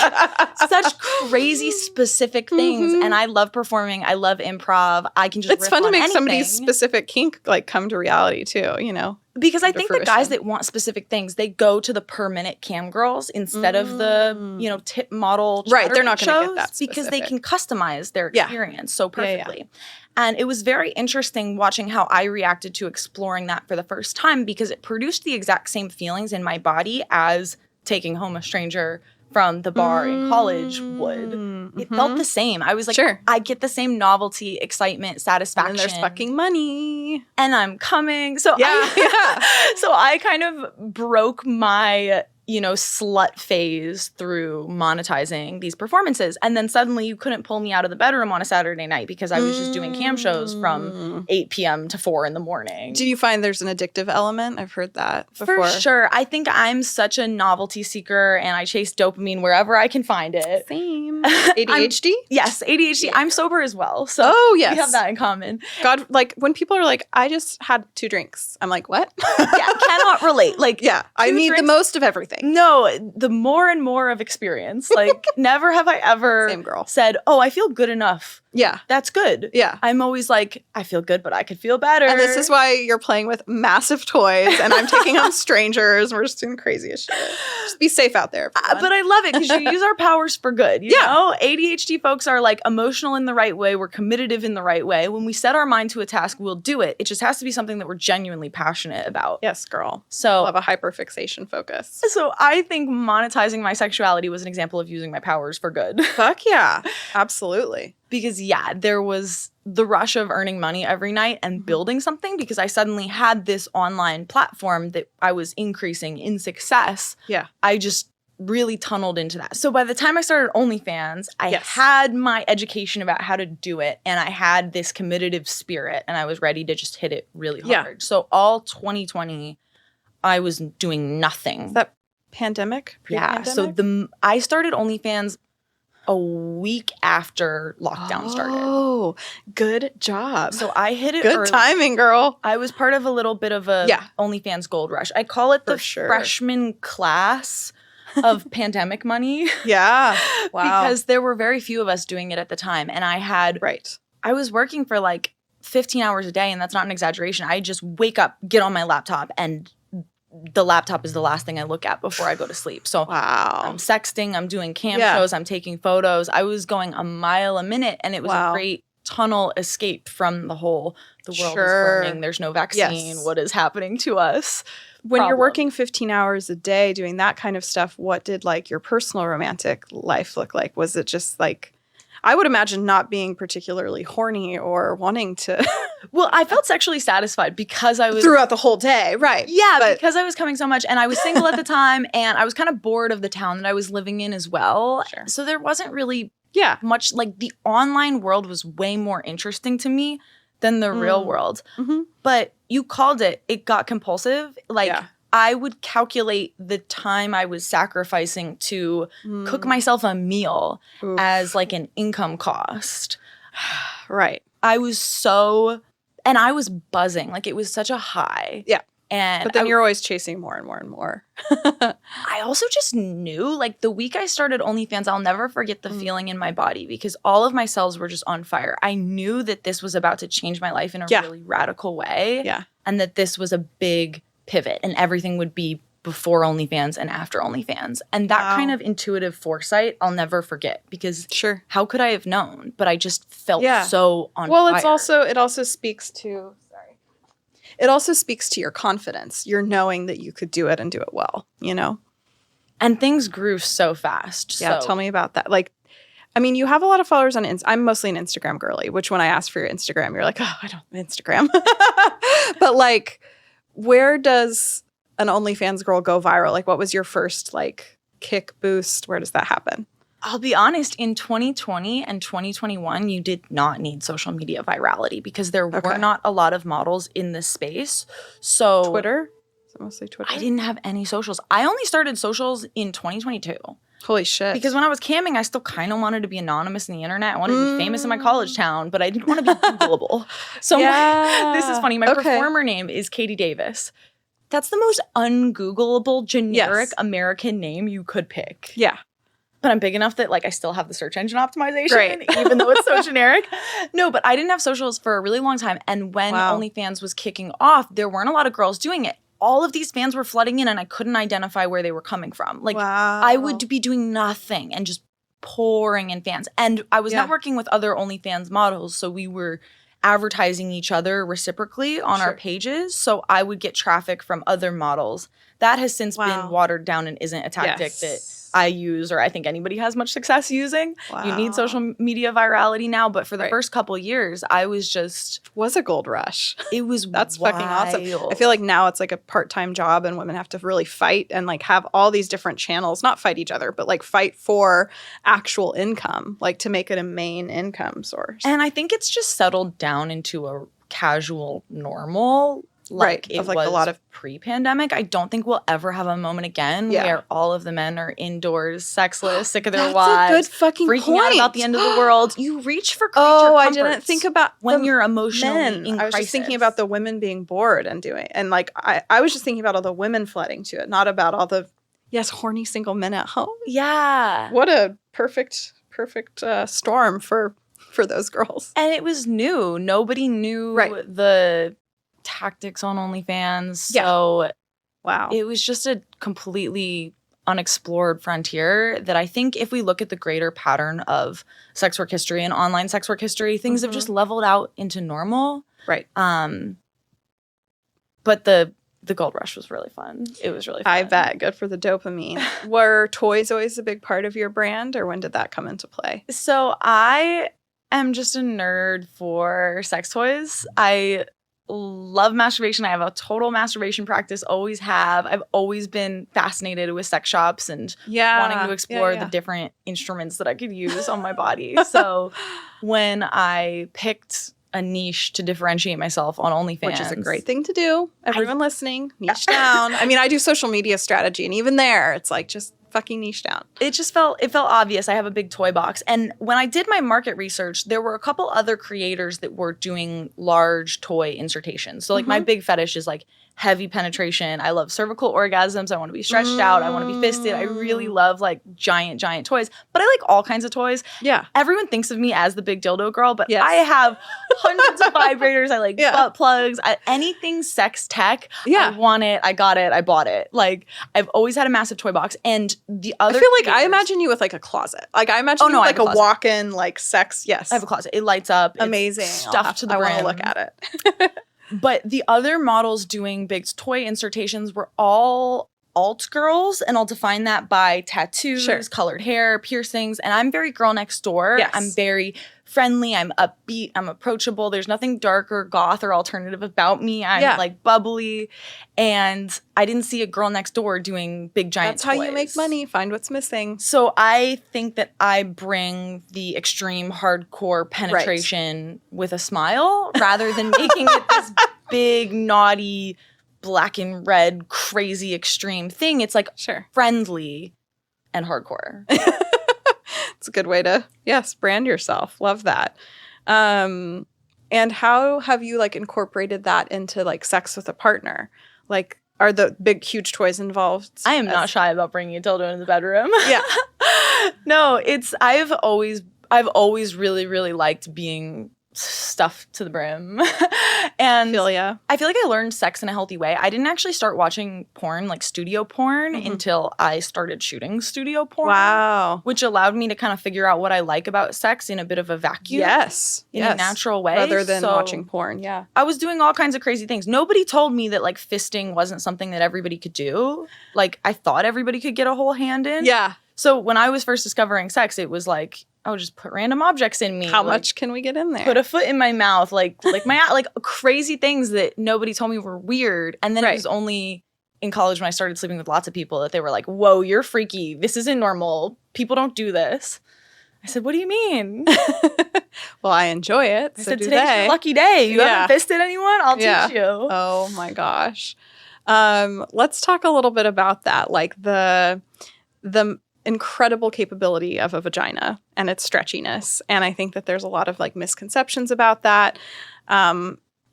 such crazy specific things. And I love performing. I love improv. I can just It's fun to make anything. Somebody's specific kink like come to reality too, you know? Because I think the guys that want specific things, they go to the per minute cam girls instead of the, you know, tip model. Right, they're not going to get that because specific. they can customize their experience so perfectly. Yeah. And it was very interesting watching how I reacted to exploring that for the first time because it produced the exact same feelings in my body as taking home a stranger from the bar in college would. It felt the same. I was like, I get the same novelty, excitement, satisfaction. And there's fucking money. And I'm coming. So so I kind of broke my, you know, slut phase through monetizing these performances. And then suddenly you couldn't pull me out of the bedroom on a Saturday night because I was just doing cam shows from 8 p.m. to 4 in the morning. Do you find there's an addictive element? I've heard that before. For sure. I think I'm such a novelty seeker and I chase dopamine wherever I can find it. Same. ADHD? Yes, ADHD. I'm sober as well. So we have that in common. God, like when people are like, I just had 2 drinks. I'm like, what? Cannot relate. Like, I need the most of everything. No, the more and more of experience. Like, never have I ever said, oh, I feel good enough. Yeah. That's good. Yeah. I'm always like, I feel good, but I could feel better. And this is why you're playing with massive toys and I'm taking home strangers. We're just doing crazy as shit. Just be safe out there. But I love it because you use our powers for good. You know? ADHD folks are like emotional in the right way. We're communicative in the right way. When we set our mind to a task, we'll do it. It just has to be something that we're genuinely passionate about. Yes, girl. So we'll have a hyperfixation focus. So I think monetizing my sexuality was an example of using my powers for good. Fuck yeah. Absolutely. Because, there was the rush of earning money every night and building something because I suddenly had this online platform that I was increasing in success. Yeah. I just really tunneled into that. So by the time I started OnlyFans, I had my education about how to do it and I had this committed spirit and I was ready to just hit it really hard. Yeah. So all 2020, I was doing nothing. Is that pandemic? Pre-pandemic? So I started OnlyFans a week after lockdown started. Oh, good job. So I hit it good early. Timing, girl. I was part of a little bit of a OnlyFans gold rush. I call it the freshman class of pandemic money. Yeah. Wow. Because there were very few of us doing it at the time. And I had, I was working for like 15 hours a day, and that's not an exaggeration. I just wake up, get on my laptop, and the laptop is the last thing I look at before I go to sleep. So I'm sexting, I'm doing cam shows, I'm taking photos. I was going a mile a minute, and it was a great tunnel escape from the world is burning, there's no vaccine, what is happening to us? When you're working 15 hours a day doing that kind of stuff, what did like your personal romantic life look like? Was it just like, I would imagine not being particularly horny or wanting to. Well, I felt sexually satisfied because I was. Throughout the whole day, right. Yeah, because I was coming so much and I was single at the time and I was kind of bored of the town that I was living in as well. Sure. So there wasn't really much, like the online world was way more interesting to me than the real world. Mm-hmm. But you called it, it got compulsive. Like I would calculate the time I was sacrificing to cook myself a meal as like an income cost. Right. I was so, and I was buzzing. Like it was such a high. Yeah. But then you're always chasing more and more and more. I also just knew, like the week I started OnlyFans, I'll never forget the feeling in my body because all of my cells were just on fire. I knew that this was about to change my life in a really radical way. Yeah. And that this was a big pivot and everything would be before OnlyFans and after OnlyFans. And that kind of intuitive foresight, I'll never forget because how could I have known? But I just felt so on fire. Well, it also speaks to, it also speaks to your confidence. You're knowing that you could do it and do it well, you know? And things grew so fast. Yeah, tell me about that. Like, I mean, you have a lot of followers on I'm mostly an Instagram girly, which when I asked for your Instagram, you're like, oh, I don't have Instagram. But like, where does an OnlyFans girl go viral? Like, what was your first like kick boost? Where does that happen? I'll be honest, in 2020 and 2021, you did not need social media virality because there were not a lot of models in this space. So Twitter? Is it mostly Twitter? I didn't have any socials. I only started socials in 2022. Holy shit. Because when I was camming, I still kind of wanted to be anonymous in the internet. I wanted to be famous in my college town, but I didn't want to be Googleable. So this is funny. My performer name is Katie Davis. That's the most ungoogleable, generic American name you could pick. Yeah. But I'm big enough that I still have the search engine optimization, even though it's so generic. No, but I didn't have socials for a really long time. And when OnlyFans was kicking off, there weren't a lot of girls doing it. All of these fans were flooding in and I couldn't identify where they were coming from. I would be doing nothing and just pouring in fans. And I was networking with other OnlyFans models. So we were advertising each other reciprocally on our pages. So I would get traffic from other models. That has since been watered down and isn't a tactic that I use or I think anybody has much success using. You need social media virality now. But for the first couple years, I was just... was a gold rush. It was That's fucking awesome. I feel like now it's like a part-time job and women have to really fight and have all these different channels. Not fight each other, but fight for actual income, to make it a main income source. And I think it's just settled down into a casual normal it was a lot of pre-pandemic. I don't think we'll ever have a moment again where all of the men are indoors, sexless, sick of their wives, a good fucking freaking out about the end of the world. You reach for creature I comforts didn't think about when you're emotionally in I was crisis. just thinking about the women being bored and doing, and I was just thinking about all the women flooding to it, not about all the horny single men at home. Yeah, what a perfect storm for those girls. And it was new. Nobody knew the tactics on OnlyFans. So it was just a completely unexplored frontier that I think if we look at the greater pattern of sex work history and online sex work history, things have just leveled out into normal. Right. But the gold rush was really fun. It was really fun. I bet. Good for the dopamine. Were toys always a big part of your brand, or when did that come into play? So I am just a nerd for sex toys. I love masturbation. I have a total masturbation practice, always have. I've always been fascinated with sex shops and wanting to explore the different instruments that I could use on my body. So when I picked a niche to differentiate myself on OnlyFans. Which is a great thing to do. Everyone listening, niche down. I mean, I do social media strategy, and even there, it's just fucking niche down. It felt obvious. I have a big toy box. And when I did my market research, there were a couple other creators that were doing large toy insertations. So my big fetish is heavy penetration. I love cervical orgasms. I want to be stretched out. I want to be fisted. I really love giant toys. But I like all kinds of toys. Yeah. Everyone thinks of me as the big dildo girl, but I have hundreds of vibrators. I like butt plugs. Anything sex tech. I want it. I got it. I bought it. I've always had a massive toy box. And the other I feel I imagine you with a closet. I imagine you with a walk-in sex. Yes. I have a closet. It lights up. Amazing. It's stuffed to the brim. I want to look at it. But the other models doing big toy insertations were all alt girls, and I'll define that by tattoos, colored hair, piercings, and I'm very girl next door. Yes. I'm very friendly. I'm upbeat. I'm approachable. There's nothing dark or goth or alternative about me. I'm bubbly, and I didn't see a girl next door doing big giant toys. That's how you make money. Find what's missing. So I think that I bring the extreme hardcore penetration with a smile rather than making it this big, naughty, black and red, crazy, extreme thing. It's friendly and hardcore. It's a good way to, brand yourself. Love that. And how have you incorporated that into sex with a partner? Are the big, huge toys involved? I am not shy about bringing a dildo into the bedroom. Yeah. No, I've always really, really liked being stuffed to the brim. And I feel like I learned sex in a healthy way. I didn't actually start watching porn, studio porn, until I started shooting studio porn. Wow. Which allowed me to kind of figure out what I like about sex in a bit of a vacuum. Yes. In a natural way. Rather than watching porn, yeah. I was doing all kinds of crazy things. Nobody told me that fisting wasn't something that everybody could do. I thought everybody could get a whole hand in. Yeah. So when I was first discovering sex, it was just put random objects in me. How much can we get in there? Put a foot in my mouth, crazy things that nobody told me were weird. And then it was only in college when I started sleeping with lots of people that they were like, whoa, you're freaky. This isn't normal. People don't do this. I said, what do you mean? Well, I enjoy it. I said, today's your lucky day. You haven't fisted anyone? I'll teach you. Oh my gosh. Let's talk a little bit about that. The incredible capability of a vagina and its stretchiness. And I think that there's a lot of like misconceptions about that.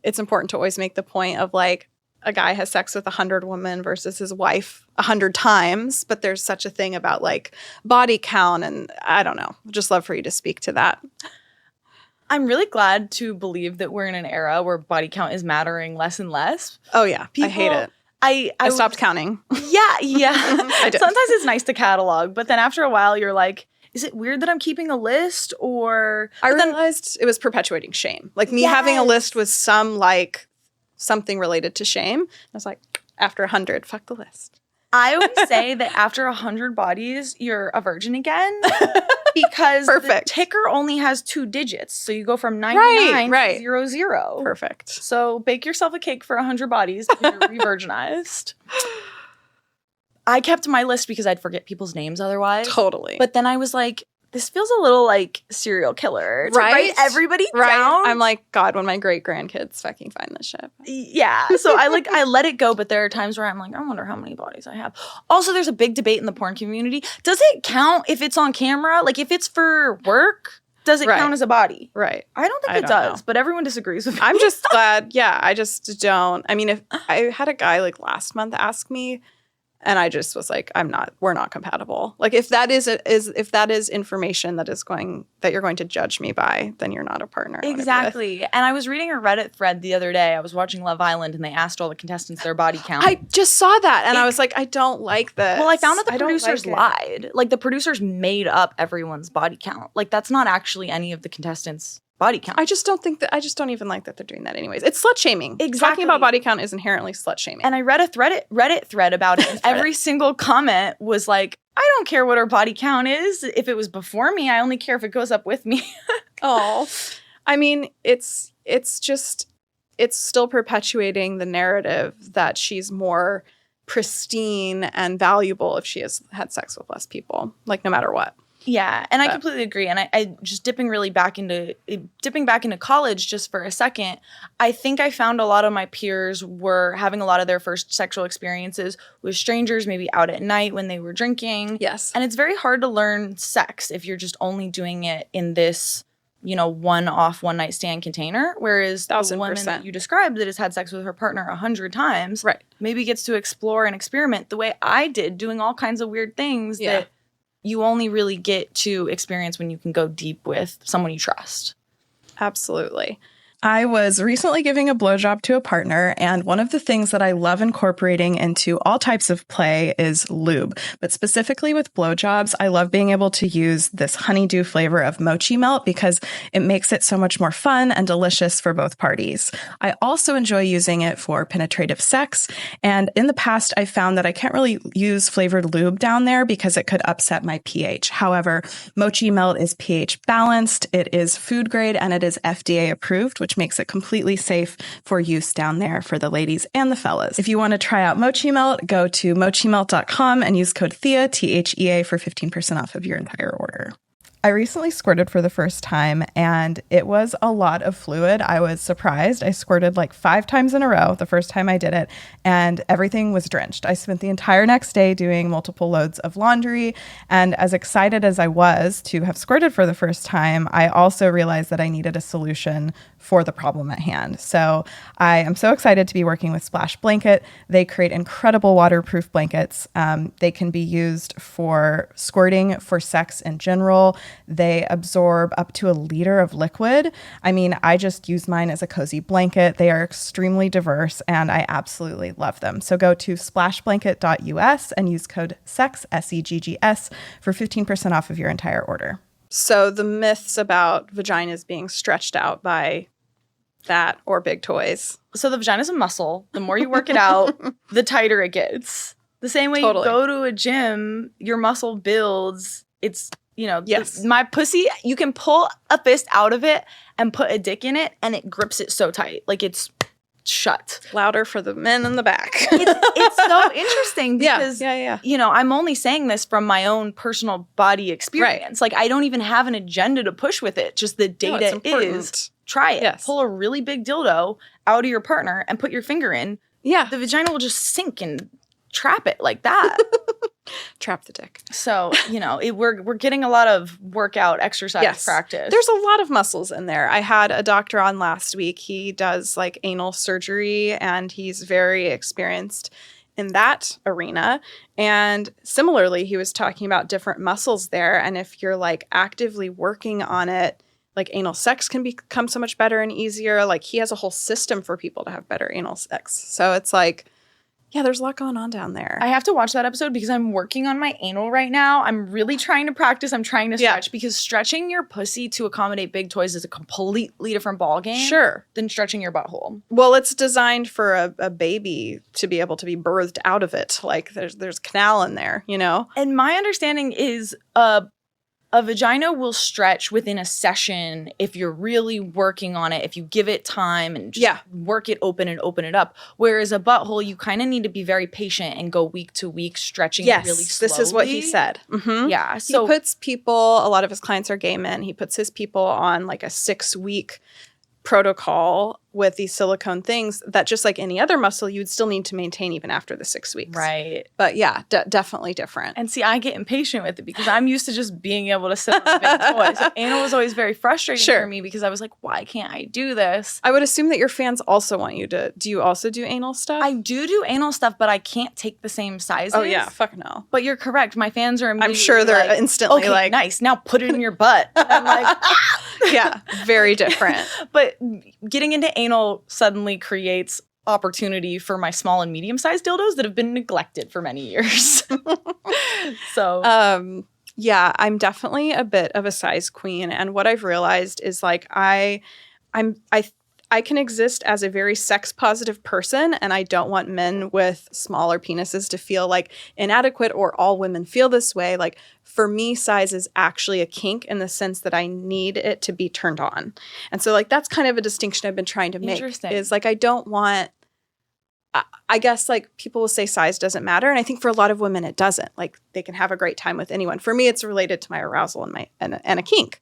It's important to always make the point of like a guy has sex with 100 women versus his wife 100 times. But there's such a thing about like body count. And I don't know. Just love for you to speak to that. I'm really glad to believe that we're in an era where body count is mattering less and less. Oh, yeah. I hate it. I stopped counting. Yeah. I did. Sometimes it's nice to catalog, but then after a while, you're like, is it weird that I'm keeping a list? Or I realized it was perpetuating shame. Like me having a list was something related to shame. I was like, after 100, fuck the list. I always say that after 100 bodies, you're a virgin again. Because the ticker only has 2 digits. So you go from 99 to 00. Perfect. So bake yourself a cake for 100 bodies if you're re-virginized. I kept my list because I'd forget people's names otherwise. Totally. But then I was like, this feels a little like serial killer. To write everybody down. I'm like, God, when my great-grandkids fucking find this shit. Yeah. So I let it go, but there are times where I'm like, I wonder how many bodies I have. Also, there's a big debate in the porn community. Does it count if it's on camera? Like if it's for work, does it count as a body? Right. I don't think it does, but everyone disagrees with me. I'm just glad. Yeah, I just don't. I mean, if I had a guy like last month ask me, and I just was like, we're not compatible. Like if that is information that you're going to judge me by, then you're not a partner. Exactly. And I was reading a Reddit thread the other day. I was watching Love Island and they asked all the contestants their body count. I just saw that and I was like, I don't like this. Well, I found out the producers lied. Like the producers made up everyone's body count. Like that's not actually any of the contestants' body count. I just don't even like that they're doing that anyways. It's slut shaming. Exactly. Talking about body count is inherently slut shaming. And I read a Reddit thread about it. And every single comment was like, I don't care what her body count is. If it was before me, I only care if it goes up with me. Oh, I mean, it's still perpetuating the narrative that she's more pristine and valuable if she has had sex with less people, like no matter what. Yeah, and I completely agree. And I just dipping back into college just for a second, I think I found a lot of my peers were having a lot of their first sexual experiences with strangers, maybe out at night when they were drinking. Yes. And it's very hard to learn sex if you're just only doing it in this, one-off, one-night stand container. Whereas the woman that you described that has had sex with her partner 100 times maybe gets to explore and experiment the way I did, doing all kinds of weird things that you only really get to experience when you can go deep with someone you trust. Absolutely. I was recently giving a blowjob to a partner, and one of the things that I love incorporating into all types of play is lube. But specifically with blowjobs, I love being able to use this honeydew flavor of mochi melt because it makes it so much more fun and delicious for both parties. I also enjoy using it for penetrative sex, and in the past, I found that I can't really use flavored lube down there because it could upset my pH. However, mochi melt is pH balanced, it is food grade, and it is FDA approved, which makes it completely safe for use down there for the ladies and the fellas. If you want to try out Mochi Melt, go to mochimelt.com and use code Thea, THEA, for 15% off of your entire order. I recently squirted for the first time, and it was a lot of fluid. I was surprised. I squirted like 5 times in a row the first time I did it, and everything was drenched. I spent the entire next day doing multiple loads of laundry, and as excited as I was to have squirted for the first time, I also realized that I needed a solution for the problem at hand. So I am so excited to be working with Splash Blanket. They create incredible waterproof blankets. They can be used for squirting, for sex in general. They absorb up to 1 liter of liquid. I mean, I just use mine as a cozy blanket. They are extremely diverse, and I absolutely love them. So go to splashblanket.us and use code SEGGS, SEGGS, for 15% off of your entire order. So the myths about vaginas being stretched out by that or big toys. So the vagina's a muscle. The more you work it out, the tighter it gets. The same way you go to a gym, your muscle builds. It's, my pussy, you can pull a fist out of it and put a dick in it, and it grips it so tight. Like it's shut. Louder for the men in the back. It's so interesting because, yeah. I'm only saying this from my own personal body experience. Like I don't even have an agenda to push with it. Just the data is try it. Yes. Pull a really big dildo out of your partner and put your finger in. Yeah. The vagina will just sink and trap it like that. Trap the dick. So, you know, we're getting a lot of workout exercise practice. There's a lot of muscles in there. I had a doctor on last week. He does like anal surgery and he's very experienced in that arena. And similarly, he was talking about different muscles there. And if you're like actively working on it, like anal sex can become so much better and easier. Like he has a whole system for people to have better anal sex. So it's like, yeah, there's a lot going on down there. I have to watch that episode because I'm working on my anal right now. I'm really trying to practice. I'm trying to stretch because stretching your pussy to accommodate big toys is a completely different ballgame than stretching your butthole. Well, it's designed for a baby to be able to be birthed out of it. Like there's canal in there, you know? And my understanding is a vagina will stretch within a session if you're really working on it, if you give it time and just work it open and open it up. Whereas a butthole, you kind of need to be very patient and go week to week, stretching it really slowly. This is what he said. Mm-hmm. Yeah. So he puts people, a lot of his clients are gay men, he puts his people on like a 6-week protocol with these silicone things that just like any other muscle, you would still need to maintain even after the 6 weeks. Right. But yeah, definitely different. And see, I get impatient with it because I'm used to just being able to sit on the big toy. So anal was always very frustrating for me because I was like, why can't I do this? I would assume that your fans also want you to, do you also do anal stuff? I do anal stuff, but I can't take the same sizes. Oh yeah, fuck no. But you're correct. My fans are immediately I'm sure they're like, instantly okay, like, nice, now put it in your butt. And I'm like, yeah, very different. But getting into anal suddenly creates opportunity for my small and medium-sized dildos that have been neglected for many years. So, yeah, I'm definitely a bit of a size queen, and what I've realized is like I can exist as a very sex positive person, and I don't want men with smaller penises to feel like inadequate or all women feel this way. Like for me, size is actually a kink in the sense that I need it to be turned on. And so like that's kind of a distinction I've been trying to make is like I don't want, I guess like people will say size doesn't matter. And I think for a lot of women it doesn't. Like they can have a great time with anyone. For me, it's related to my arousal and a kink.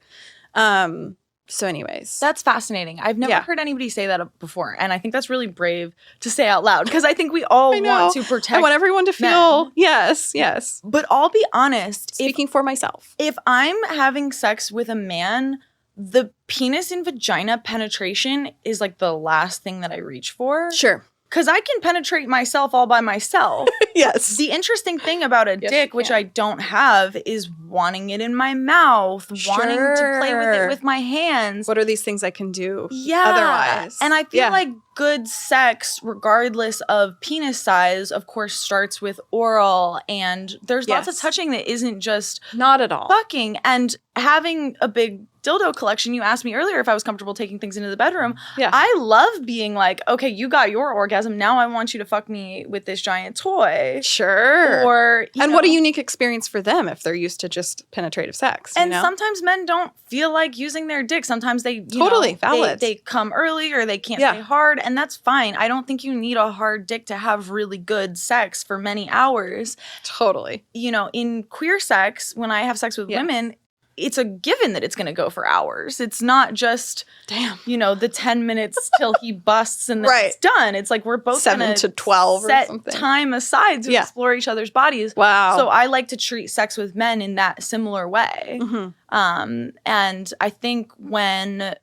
So anyways. That's fascinating. I've never heard anybody say that before. And I think that's really brave to say out loud because I think we all want to protect I want everyone to feel, men. Yes. But I'll be honest. Speaking for myself. If I'm having sex with a man, the penis and vagina penetration is like the last thing that I reach for. Sure. Because I can penetrate myself all by myself. Yes. The interesting thing about a dick, which I don't have, is wanting it in my mouth, wanting to play with it with my hands. What are these things I can do otherwise? And I feel like good sex, regardless of penis size, of course, starts with oral. And there's lots of touching that isn't just not at all fucking. And having a big dildo collection, you asked me earlier if I was comfortable taking things into the bedroom. Yeah. I love being like, okay, you got your orgasm. Now I want you to fuck me with this giant toy. Sure. Or, and what a unique experience for them if they're used to just penetrative sex. And sometimes men don't feel like using their dick. Sometimes they, valid. They come early or they can't stay hard. And that's fine. I don't think you need a hard dick to have really good sex for many hours. Totally. You know, in queer sex, when I have sex with women, it's a given that it's going to go for hours. It's not just, the 10 minutes till he busts and then it's done. It's like we're both 7 to 12 set or something. Time aside to explore each other's bodies. Wow. So I like to treat sex with men in that similar way. Mm-hmm. And I think when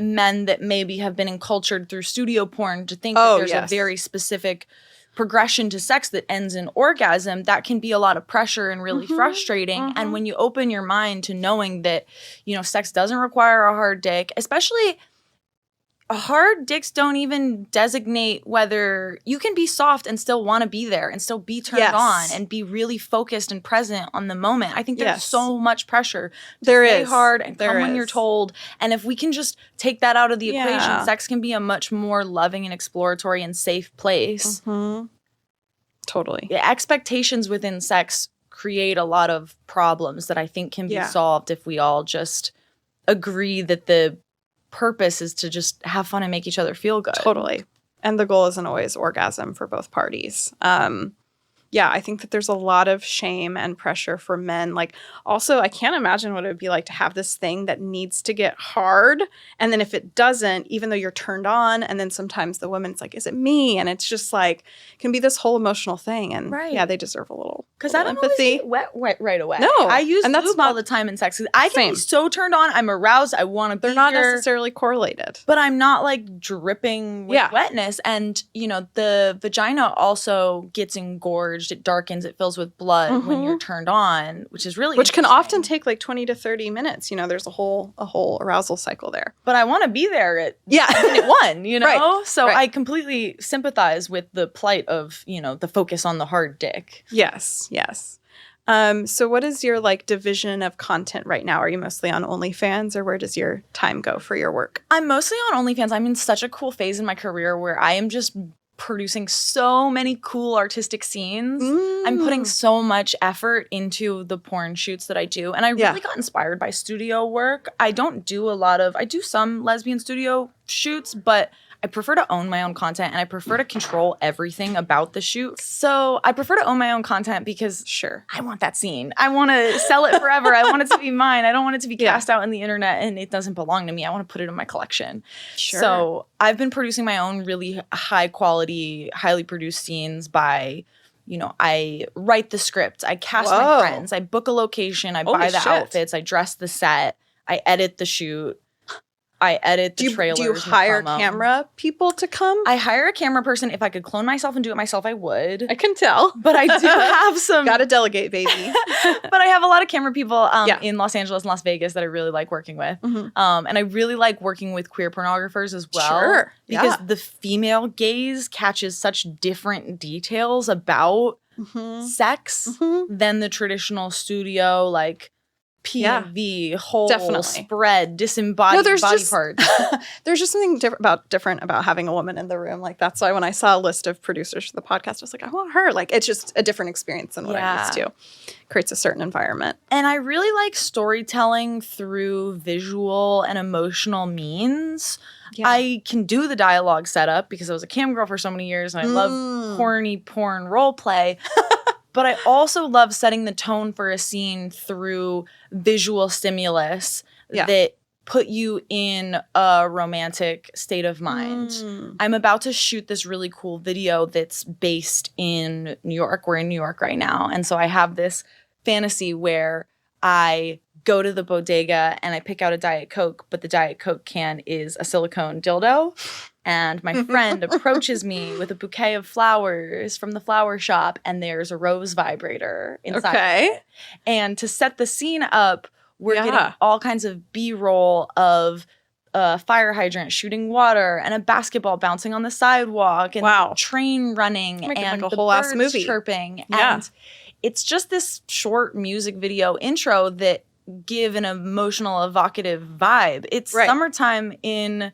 men that maybe have been encultured through studio porn to think that there's a very specific progression to sex that ends in orgasm, that can be a lot of pressure and really frustrating. Mm-hmm. And when you open your mind to knowing that, sex doesn't require a hard dick, especially hard dicks don't even designate whether you can be soft and still want to be there and still be turned on and be really focused and present on the moment. I think there's so much pressure to stay hard and come when you're told. And if we can just take that out of the equation, sex can be a much more loving and exploratory and safe place. Mm-hmm. Totally. The expectations within sex create a lot of problems that I think can be solved if we all just agree that the purpose is to just have fun and make each other feel good. Totally. And the goal isn't always orgasm for both parties. Yeah, I think that there's a lot of shame and pressure for men. Like, also, I can't imagine what it would be like to have this thing that needs to get hard. And then if it doesn't, even though you're turned on, and then sometimes the woman's like, is it me? And it's just like, can be this whole emotional thing. And yeah, they deserve a little Because I don't empathy. Always get wet right away. No. I use and that's lube not all the time in sex. I can be so turned on. I'm aroused. I want to be They're not here, necessarily correlated. but I'm not like dripping with wetness. And, you know, the vagina also gets engorged. It darkens. It fills with blood when you're turned on, which is really Which can often take like 20 to 30 minutes. You know, there's a whole arousal cycle there. But I want to be there at minute one, you know? Right. So I completely sympathize with the plight of, you know, the focus on the hard dick. Yes. So what is your like division of content right now? Are you mostly on OnlyFans, or where does your time go for your work? I'm mostly on OnlyFans. I'm in such a cool phase in my career where I am just producing so many cool artistic scenes. I'm putting so much effort into the porn shoots that I do. And I really got inspired by studio work. I do some lesbian studio shoots, but I prefer to own my own content, and I prefer to control everything about the shoot. So I prefer to own my own content because I want that scene. I want to sell it forever. I want it to be mine. I don't want it to be cast out in the internet and it doesn't belong to me. I want to put it in my collection. So I've been producing my own really high quality, highly produced scenes by, you know, I write the script, I cast my friends, I book a location, I buy the outfits, I dress the set, I edit the shoot. I edit the trailers. Do you hire camera people to come? I hire a camera person. If I could clone myself and do it myself, I would. I can tell. But I do have some. Gotta delegate, baby. But I have a lot of camera people in Los Angeles and Las Vegas that I really like working with. And I really like working with queer pornographers as well. Because the female gaze catches such different details about sex than the traditional studio, like, PV, whole, spread, disembodied body parts. There's just something different about having a woman in the room. Like, that's why when I saw a list of producers for the podcast, I was like, I want her. Like, it's just a different experience than what I'm used to. Creates a certain environment. And I really like storytelling through visual and emotional means. I can do the dialogue setup because I was a cam girl for so many years and I love horny porn role play. But I also love setting the tone for a scene through visual stimulus that put you in a romantic state of mind. I'm about to shoot this really cool video that's based in New York. We're in New York right now. And so I have this fantasy where I go to the bodega and I pick out a Diet Coke, but the Diet Coke can is a silicone dildo. And my friend approaches me with a bouquet of flowers from the flower shop, and there's a rose vibrator inside of it. And to set the scene up, we're getting all kinds of B-roll of a fire hydrant shooting water and a basketball bouncing on the sidewalk and train running and like a the whole birds ass movie chirping. And it's just this short music video intro that give an emotional, evocative vibe. It's summertime in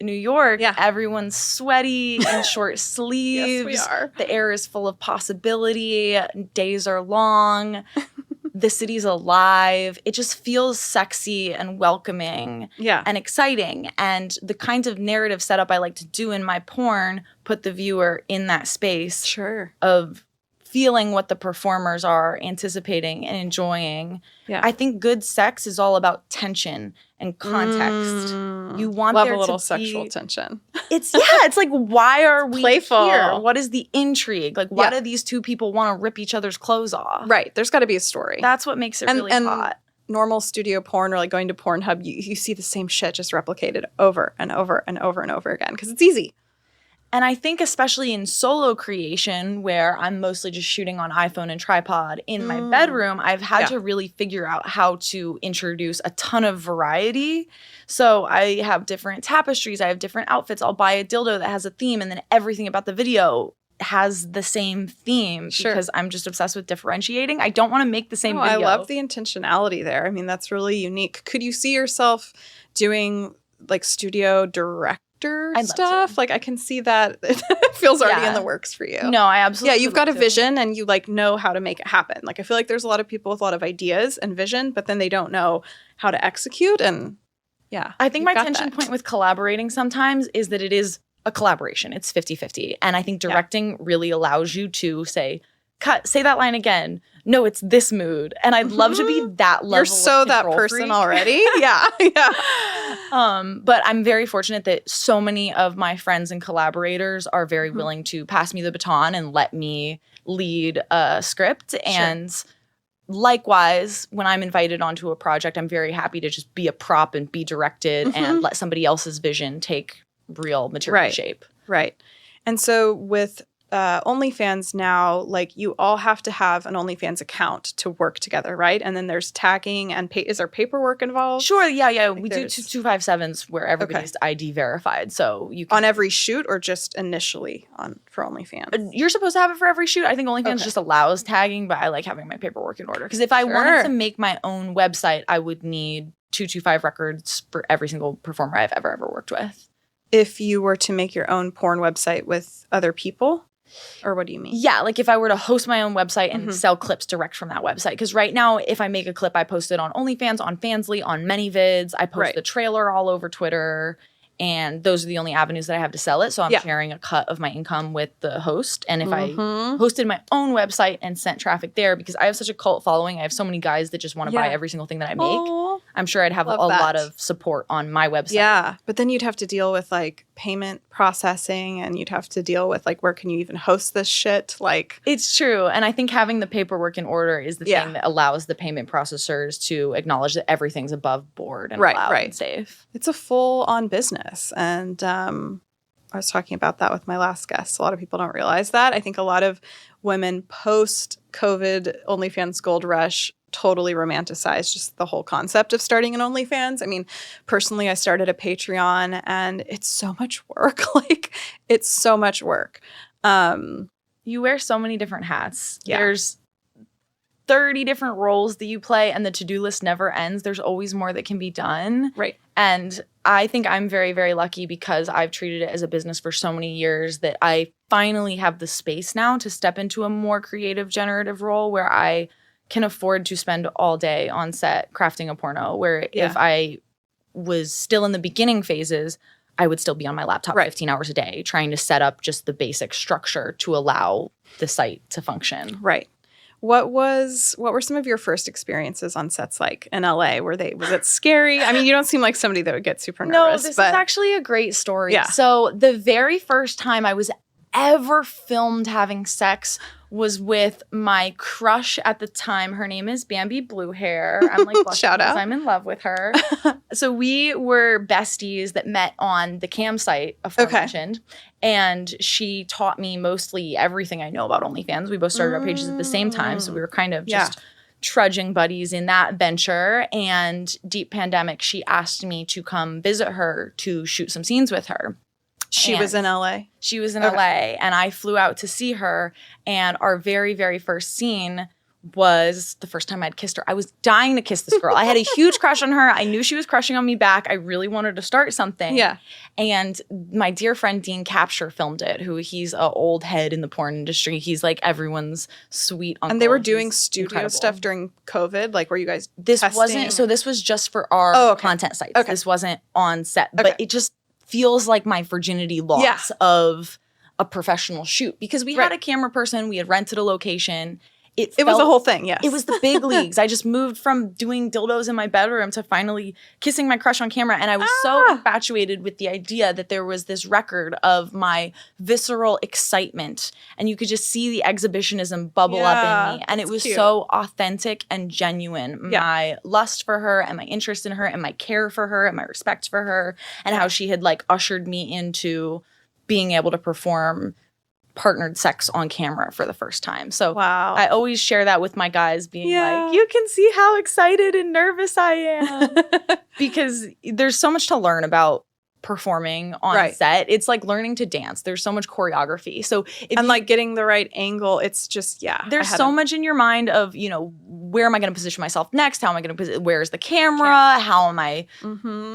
New York. Everyone's sweaty in short sleeves. Yes, we are. The air is full of possibility. Days are long. The city's alive. It just feels sexy and welcoming and exciting. And the kinds of narrative setup I like to do in my porn put the viewer in that space of feeling what the performers are anticipating and enjoying. I think good sex is all about tension and context. You want Love there a little to sexual be, tension. It's it's like, why are we Playful here? What is the intrigue? Like, why do these two people want to rip each other's clothes off? Right. There's got to be a story. That's what makes it really hot. Normal studio porn, or like going to Pornhub, you see the same shit just replicated over and over and over and over again because it's easy. And I think especially in solo creation, where I'm mostly just shooting on iPhone and tripod in my bedroom, I've had to really figure out how to introduce a ton of variety. So I have different tapestries. I have different outfits. I'll buy a dildo that has a theme, and then everything about the video has the same theme because I'm just obsessed with differentiating. I don't want to make the same video. I love the intentionality there. I mean, that's really unique. Could you see yourself doing like studio direct stuff? Like, I can see that it feels already in the works for you. No, I absolutely you've got a vision and you like know how to make it happen. Like, I feel like there's a lot of people with a lot of ideas and vision, but then they don't know how to execute. And I think my tension point with collaborating sometimes is that it is a collaboration. It's 50-50. And I think directing really allows you to say, cut, say that line again. No, it's this mood. And I'd love to be that level. You're so of that person freak. already. Yeah. But I'm very fortunate that so many of my friends and collaborators are very willing to pass me the baton and let me lead a script. And likewise, when I'm invited onto a project, I'm very happy to just be a prop and be directed and let somebody else's vision take real material shape. Right. And so with OnlyFans now, like you all have to have an OnlyFans account to work together, right? And then there's tagging and is there paperwork involved? Sure, yeah. We do 257s where everybody's ID verified. So you can, on every shoot or just initially for OnlyFans? You're supposed to have it for every shoot. I think OnlyFans just allows tagging, but I like having my paperwork in order. Because if I wanted to make my own website, I would need 225 records for every single performer I've ever worked with. If you were to make your own porn website with other people? Or what do you mean? Yeah, like if I were to host my own website and sell clips direct from that website. Because right now, if I make a clip, I post it on OnlyFans, on Fansly, on ManyVids. I post the trailer all over Twitter. And those are the only avenues that I have to sell it. So I'm sharing a cut of my income with the host. And if I hosted my own website and sent traffic there, because I have such a cult following, I have so many guys that just want to buy every single thing that I make. I'm sure I'd have a lot of support on my website. Yeah, but then you'd have to deal with like payment processing and you'd have to deal with like where can you even host this shit? Like it's true. And I think having the paperwork in order is the thing that allows the payment processors to acknowledge that everything's above board and allowed and safe. It's a full-on business. And I was talking about that with my last guest. A lot of people don't realize that. I think a lot of women post-COVID OnlyFans gold rush totally romanticized just the whole concept of starting an OnlyFans. I mean, personally, I started a Patreon and it's so much work. Like, it's so much work. You wear so many different hats. Yeah. There's 30 different roles that you play and the to-do list never ends. There's always more that can be done. Right. And I think I'm very, very lucky because I've treated it as a business for so many years that I finally have the space now to step into a more creative, generative role where I can afford to spend all day on set crafting a porno, where if I was still in the beginning phases, I would still be on my laptop 15 hours a day trying to set up just the basic structure to allow the site to function. Right. What were some of your first experiences on sets like in LA? Was it scary? I mean, you don't seem like somebody that would get super nervous. No, this is actually a great story. Yeah. So the very first time I was ever filmed having sex was with my crush at the time. Her name is Bambi Blue Hair. I'm like blushing Shout out. because I'm in love with her. So we were besties that met on the campsite aforementioned. And she taught me mostly everything I know about OnlyFans. We both started our pages at the same time. So we were kind of just trudging buddies in that venture. And deep pandemic, she asked me to come visit her to shoot some scenes with her. She was in LA? She was in LA, and I flew out to see her, and our very, very first scene was the first time I'd kissed her. I was dying to kiss this girl. I had a huge crush on her. I knew she was crushing on me back. I really wanted to start something. Yeah. And my dear friend Dean Capture filmed it, he's an old head in the porn industry. He's like everyone's sweet uncle. And they were doing studio stuff during COVID? Like, were you guys testing? This was just for our content sites. Okay. This wasn't on set. But it just feels like my virginity loss of a professional shoot because we had a camera person, we had rented a location. It was a whole thing, yes. It was the big leagues. I just moved from doing dildos in my bedroom to finally kissing my crush on camera. And I was so infatuated with the idea that there was this record of my visceral excitement. And you could just see the exhibitionism bubble up in me. And it was so authentic and genuine. My lust for her and my interest in her and my care for her and my respect for her and how she had like ushered me into being able to perform partnered sex on camera for the first time. So I always share that with my guys being like, you can see how excited and nervous I am. Because there's so much to learn about performing on set. It's like learning to dance. There's so much choreography. So like getting the right angle, it's just, there's so much in your mind of, where am I going to position myself next? How am I going to where's the camera? How am I?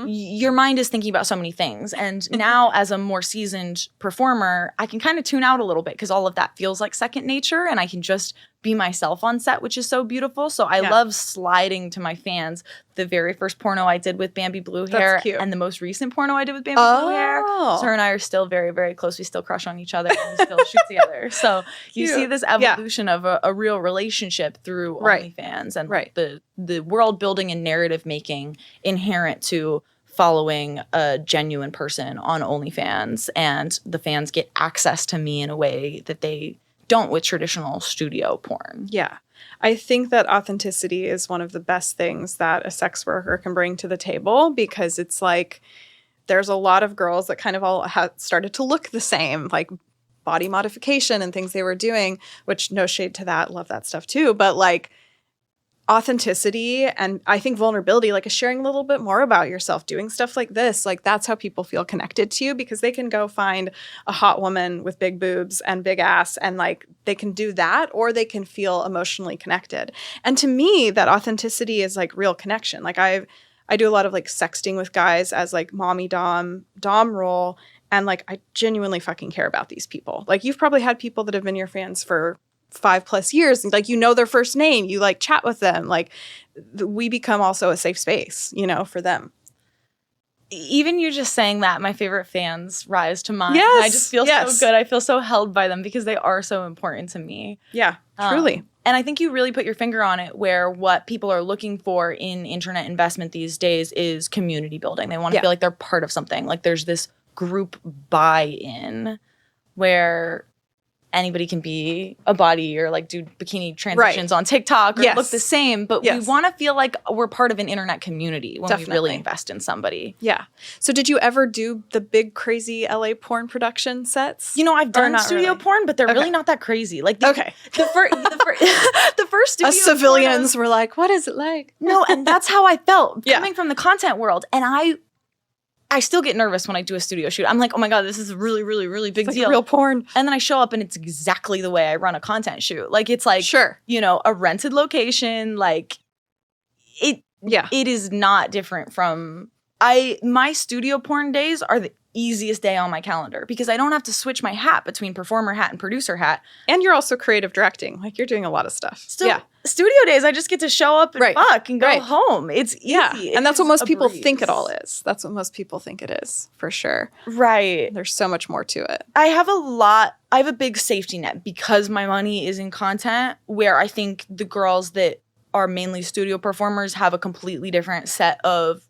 Your mind is thinking about so many things. And now as a more seasoned performer, I can kind of tune out a little bit because all of that feels like second nature and I can just be myself on set, which is so beautiful. So I love sliding to my fans the very first porno I did with Bambi Blue Hair and the most recent porno I did with Bambi Blue Hair. So her and I are still very, very close. We still crush on each other and we still shoot together. So you see this evolution of a real relationship through OnlyFans and the world building and narrative making inherent to following a genuine person on OnlyFans, and the fans get access to me in a way that they don't with traditional studio porn. Yeah. I think that authenticity is one of the best things that a sex worker can bring to the table, because it's like there's a lot of girls that kind of all started to look the same, like body modification and things they were doing, which no shade to that. Love that stuff too. But like authenticity and I think vulnerability, like sharing a little bit more about yourself, doing stuff like this, like that's how people feel connected to you, because they can go find a hot woman with big boobs and big ass and like they can do that, or they can feel emotionally connected. And to me, that authenticity is like real connection. Like I do a lot of like sexting with guys as like mommy dom role, and like I genuinely fucking care about these people. Like you've probably had people that have been your fans for 5+ years, and like you know their first name, you like chat with them, like we become also a safe space, you know, for them. Even you just saying that, my favorite fans rise to mind. Yes, I just feel so good. I feel so held by them because they are so important to me. Yeah, truly. And I think you really put your finger on it, where what people are looking for in internet investment these days is community building. They want to feel like they're part of something. Like there's this group buy-in where anybody can be a body or like do bikini transitions on TikTok or look the same, but we want to feel like we're part of an internet community when we really invest in somebody. Yeah. So did you ever do the big crazy LA porn production sets? You know, I've done studio porn, but they're really not that crazy. Like the first studio civilians were like, what is it like? No, and that's how I felt coming from the content world. And I still get nervous when I do a studio shoot. I'm like, oh my God, this is a really, really, really big deal. Real porn. And then I show up and it's exactly the way I run a content shoot. Like it's like, you know, a rented location. Like it is not different from my studio porn days are the easiest day on my calendar because I don't have to switch my hat between performer hat and producer hat. And you're also creative directing. Like you're doing a lot of stuff. Studio days, I just get to show up and fuck and go home. It's easy. And that's what most people think it all is. That's what most people think it is, for sure. Right. There's so much more to it. I have a big safety net because my money is in content, where I think the girls that are mainly studio performers have a completely different set of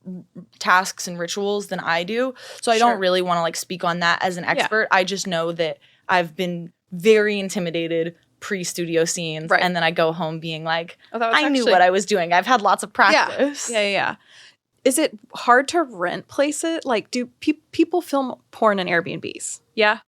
tasks and rituals than I do. So I don't really want to like speak on that as an expert. I just know that I've been very intimidated pre-studio scenes, and then I go home being like, I knew what I was doing. I've had lots of practice. Yeah. Is it hard to rent places? Like, do people film porn in Airbnbs? Yeah.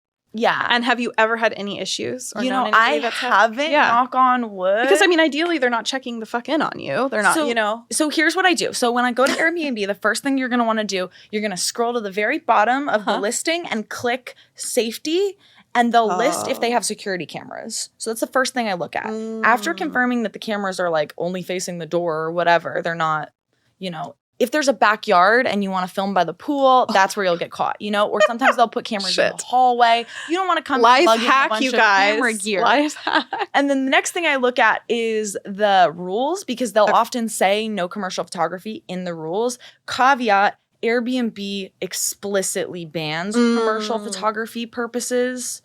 And have you ever had any issues? Or I haven't, knock on wood. Because, I mean, ideally, they're not checking the fuck in on you. They're not, you know. So here's what I do. So when I go to Airbnb, the first thing you're going to want to do, you're going to scroll to the very bottom of the listing and click safety. And they'll list if they have security cameras. So that's the first thing I look at. After confirming that the cameras are like only facing the door or whatever, they're not, you know, if there's a backyard and you want to film by the pool, that's where you'll get caught, you know? Or sometimes they'll put cameras in the hallway. You don't want to come life plugging hack, a bunch you of guys. Camera gear. Life hack. And then the next thing I look at is the rules, because they'll often say no commercial photography in the rules. Caveat, Airbnb explicitly bans commercial photography purposes.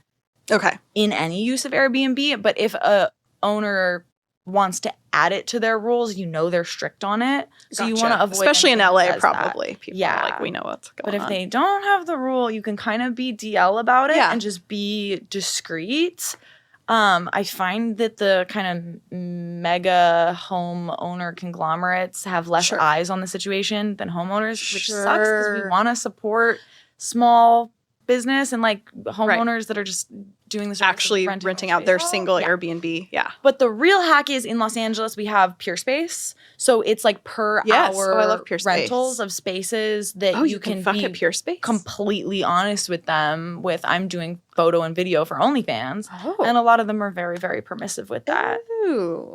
In any use of Airbnb, but if a owner wants to add it to their rules, you know they're strict on it. So you want to avoid, especially in LA, probably. People are like, we know what's going on. But if they don't have the rule, you can kind of be DL about it and just be discreet. I find that the kind of mega home owner conglomerates have less eyes on the situation than homeowners, which sucks because we want to support small business and like homeowners that are just doing this actually renting out their single Airbnb. But the real hack is in Los Angeles we have Pure Space, so it's like per hour I love Pure rentals of spaces that you can fuck be at Pure Space. Completely honest with them with I'm doing photo and video for OnlyFans, and a lot of them are very, very permissive with that.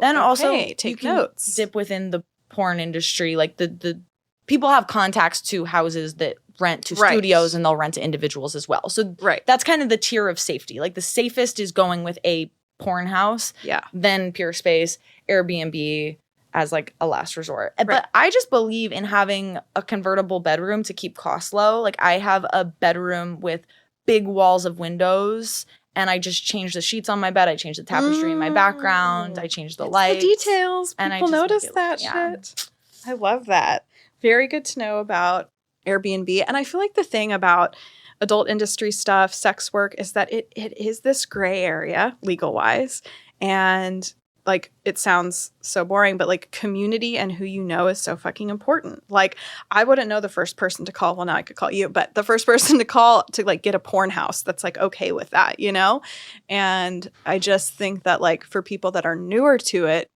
Then also you can dip within the porn industry, like the people have contacts to houses that rent to studios and they'll rent to individuals as well. So that's kind of the tier of safety. Like the safest is going with a porn house, then Pure Space, Airbnb as like a last resort. Right. But I just believe in having a convertible bedroom to keep costs low. Like I have a bedroom with big walls of windows, and I just changed the sheets on my bed. I changed the tapestry in my background. I changed the lights. The details. And People notice that shit. I love that. Very good to know about Airbnb. And I feel like the thing about adult industry stuff, sex work, is that it is this gray area legal-wise. And like, it sounds so boring, but like community and who you know is so fucking important. Like, I wouldn't know the first person to call. Well, now I could call you, but the first person to call to like get a porn house that's like okay with that, you know? And I just think that like for people that are newer to it,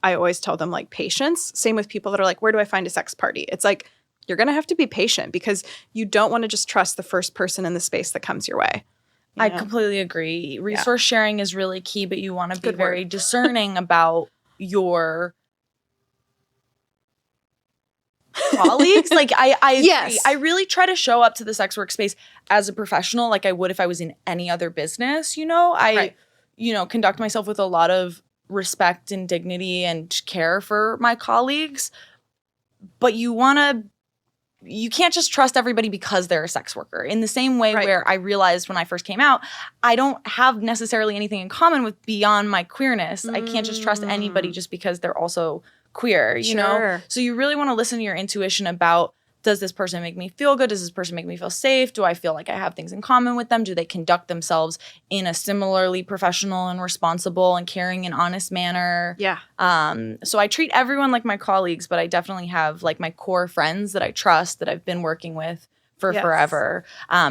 I always tell them like patience. Same with people that are like, where do I find a sex party? It's like, you're going to have to be patient because you don't want to just trust the first person in the space that comes your way. I completely agree. Resource sharing is really key, but you want to be very discerning about your colleagues. Like I agree. I really try to show up to the sex workspace as a professional like I would if I was in any other business, you know? I conduct myself with a lot of respect and dignity and care for my colleagues. But you can't just trust everybody because they're a sex worker. In the same way where I realized when I first came out, I don't have necessarily anything in common with beyond my queerness. I can't just trust anybody just because they're also queer, you know? So you really want to listen to your intuition about, does this person make me feel good? Does this person make me feel safe? Do I feel like I have things in common with them? Do they conduct themselves in a similarly professional and responsible and caring and honest manner? Yeah. So I treat everyone like my colleagues, but I definitely have like my core friends that I trust that I've been working with for forever.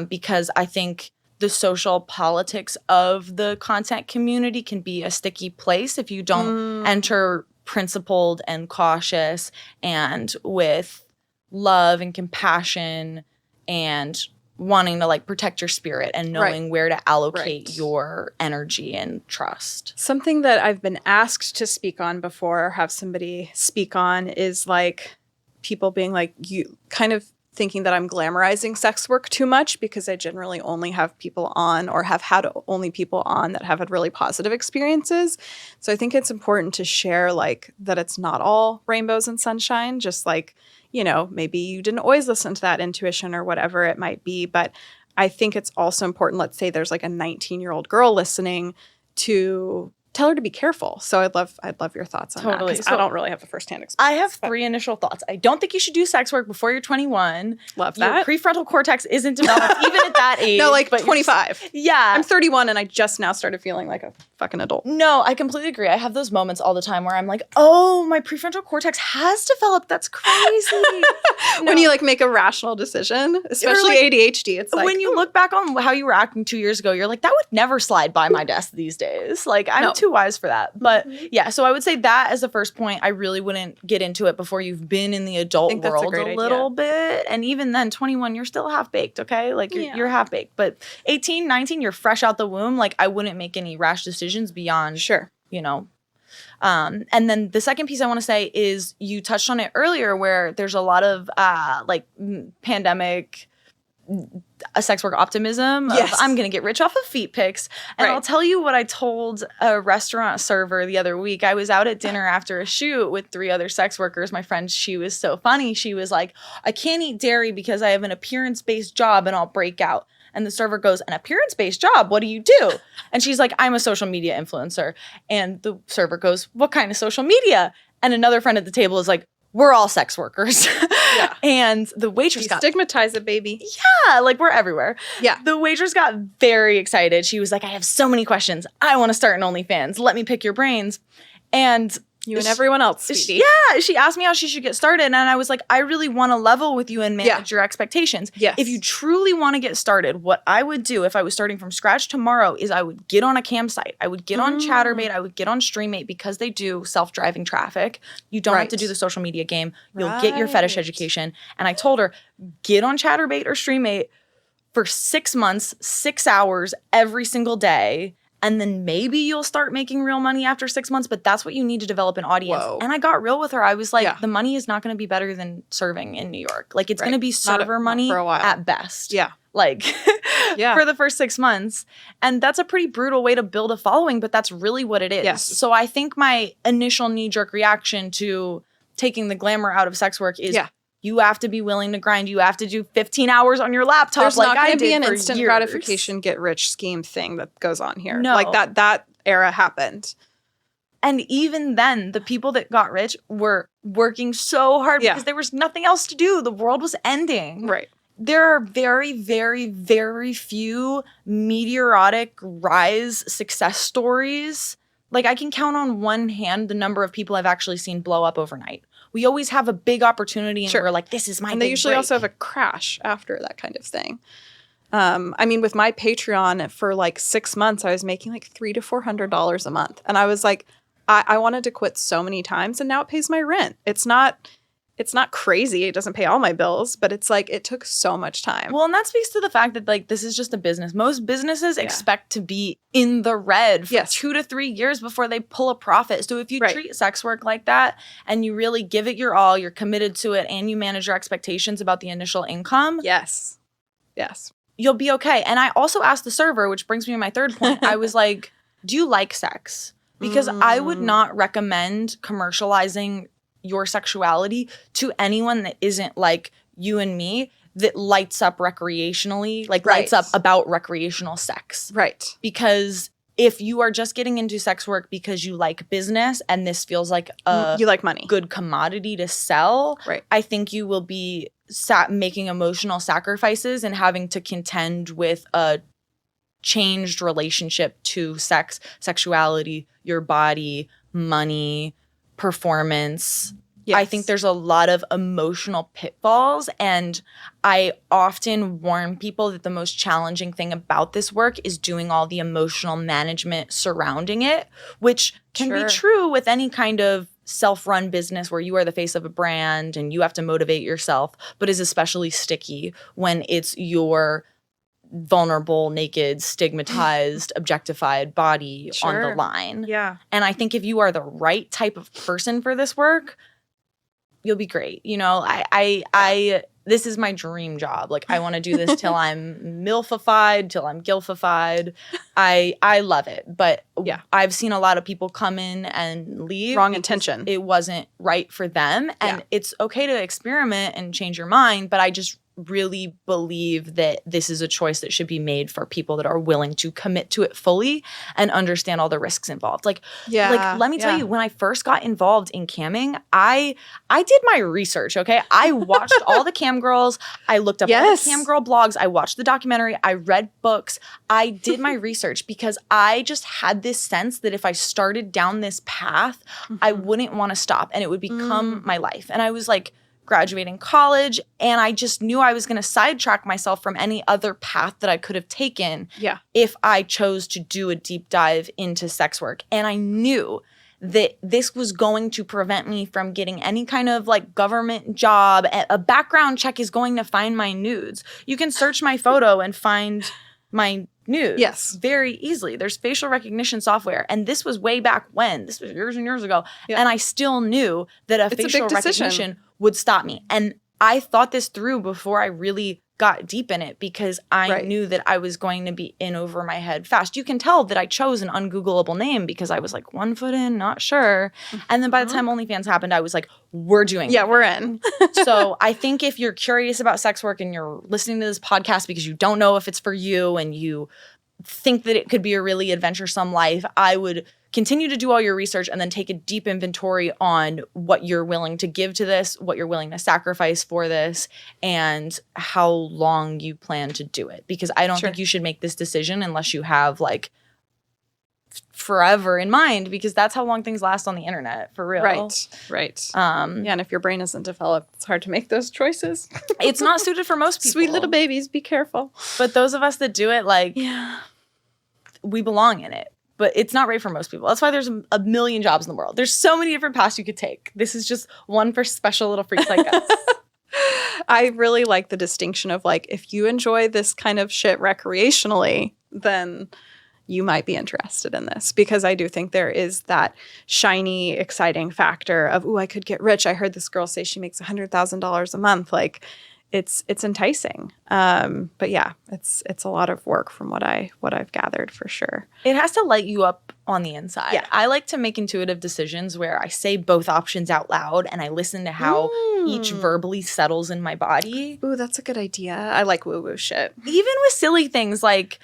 Because I think the social politics of the content community can be a sticky place if you don't enter principled and cautious and with love and compassion and wanting to like protect your spirit and knowing where to allocate your energy and trust. Something that I've been asked to speak on before or have somebody speak on is like people being like, you kind of thinking that I'm glamorizing sex work too much because I generally only have people on or have had only people on that have had really positive experiences. So I think it's important to share like that it's not all rainbows and sunshine, just like, you know, maybe you didn't always listen to that intuition or whatever it might be. But I think it's also important, let's say there's like a 19-year-old girl listening, to tell her to be careful. So I'd love your thoughts on that. Because I don't really have the firsthand experience. I have three initial thoughts. I don't think you should do sex work before you're 21. Love that. Your prefrontal cortex isn't developed even at that age. No, like 25. Yeah. I'm 31 and I just now started feeling like a fucking adult. No, I completely agree. I have those moments all the time where I'm like, oh, my prefrontal cortex has developed. That's crazy. When you like make a rational decision, especially like, ADHD, it's like. When you look back on how you were acting 2 years ago, you're like, that would never slide by my desk these days. Like, I'm too wise for that. But yeah, so I would say that as the first point, I really wouldn't get into it before you've been in the adult world a little bit. And even then, 21, you're still half-baked, okay? Like, you're half-baked. But 18, 19, you're fresh out the womb. Like, I wouldn't make any rash decisions beyond, you know. And then the second piece I want to say is you touched on it earlier where there's a lot of, like, pandemic a sex work optimism of I'm going to get rich off of feet pics. And I'll tell you what I told a restaurant server the other week. I was out at dinner after a shoot with 3 other sex workers. My friend, she was so funny. She was like, I can't eat dairy because I have an appearance-based job and I'll break out. And the server goes, an appearance-based job? What do you do? And she's like, I'm a social media influencer. And the server goes, what kind of social media? And another friend at the table is like, we're all sex workers. Yeah. And the waitress got stigmatize it, baby. Yeah, like we're everywhere. Yeah. The waitress got very excited. She was like, I have so many questions. I want to start an OnlyFans. Let me pick your brains. And you and everyone else, sweetie. Yeah. She asked me how she should get started. And I was like, I really want to level with you and manage your expectations. Yes. If you truly want to get started, what I would do if I was starting from scratch tomorrow is I would get on a campsite. I would get on Chatterbait. I would get on Streammate because they do self-driving traffic. You don't have to do the social media game. You'll get your fetish education. And I told her, get on Chatterbait or Streammate for 6 months, 6 hours every single day. And then maybe you'll start making real money after 6 months, but that's what you need to develop an audience. Whoa. And I got real with her. I was like, the money is not going to be better than serving in New York. Like, it's going to be server money at best. Yeah. Like, for the first 6 months. And that's a pretty brutal way to build a following, but that's really what it is. Yes. So I think my initial knee-jerk reaction to taking the glamour out of sex work is you have to be willing to grind. You have to do 15 hours on your laptop. There's like not going I to be did an for instant years. gratification, get rich scheme thing that goes on here. No. Like that era happened. And even then, the people that got rich were working so hard because there was nothing else to do. The world was ending. Right. There are very, very, very few meteoric rise success stories. Like I can count on one hand the number of people I've actually seen blow up overnight. We always have a big opportunity and we're like, this is my And big they usually break. also have a crash after that kind of thing. I mean, with my Patreon for like 6 months, I was making like $300 to $400 a month. And I was like, I wanted to quit so many times and now it pays my rent. It's not crazy. It doesn't pay all my bills, but it's like it took so much time. Well, and that speaks to the fact that like this is just a business. Most businesses expect to be in the red for 2 to 3 years before they pull a profit. So if you treat sex work like that and you really give it your all, you're committed to it, and you manage your expectations about the initial income. Yes. You'll be okay. And I also asked the server, which brings me to my third point. I was like, do you like sex? Because I would not recommend commercializing your sexuality to anyone that isn't like you and me, that lights up recreationally, like lights up about recreational sex. Right. Because if you are just getting into sex work because you like business and this feels like you like money, good commodity to sell, I think you will be making emotional sacrifices and having to contend with a changed relationship to sex, sexuality, your body, money, performance. I think there's a lot of emotional pitfalls, and I often warn people that the most challenging thing about this work is doing all the emotional management surrounding it, which can be true with any kind of self-run business where you are the face of a brand and you have to motivate yourself, but is especially sticky when it's your vulnerable, naked, stigmatized, objectified body on the line. Yeah. And I think if you are the right type of person for this work, you'll be great. You know, I this is my dream job. Like I want to do this till I'm milfified, till I'm gilfified. I love it. But I've seen a lot of people come in and leave. Wrong intention. It wasn't right for them. And it's okay to experiment and change your mind. But I just really believe that this is a choice that should be made for people that are willing to commit to it fully and understand all the risks involved. Like let me tell you, when I first got involved in camming, I did my research, okay? I watched all the cam girls. I looked up all the cam girl blogs. I watched the documentary. I read books. I did my research because I just had this sense that if I started down this path, I wouldn't want to stop and it would become my life. And I was like, graduating college, and I just knew I was going to sidetrack myself from any other path that I could have taken if I chose to do a deep dive into sex work. And I knew that this was going to prevent me from getting any kind of like government job. A background check is going to find my nudes. You can search my photo and find my nudes very easily. There's facial recognition software. And this was way back when. This was years and years ago. And I still knew that a facial recognition would stop me. And I thought this through before I really got deep in it because I knew that I was going to be in over my head fast. You can tell that I chose an ungoogleable name because I was like 1 foot in, not sure. And then by the time OnlyFans happened, I was like, we're doing it. Yeah, we're in. So I think if you're curious about sex work and you're listening to this podcast because you don't know if it's for you and you think that it could be a really adventuresome life, I would continue to do all your research and then take a deep inventory on what you're willing to give to this, what you're willing to sacrifice for this, and how long you plan to do it. Because I don't think you should make this decision unless you have like forever in mind, because that's how long things last on the internet, for real. Right. And if your brain isn't developed, it's hard to make those choices. It's not suited for most people. Sweet little babies, be careful. But those of us that do it, like, we belong in it. But it's not right for most people. That's why there's a million jobs in the world. There's so many different paths you could take. This is just one for special little freaks like us. I really like the distinction of like, if you enjoy this kind of shit recreationally, then you might be interested in this, because I do think there is that shiny, exciting factor of, ooh, I could get rich. I heard this girl say she makes $100,000 a month. Like, it's enticing. But yeah, it's a lot of work from what I've gathered for sure. It has to light you up on the inside. Yeah. I like to make intuitive decisions where I say both options out loud and I listen to how each verbally settles in my body. Ooh, that's a good idea. I like woo-woo shit. Even with silly things like,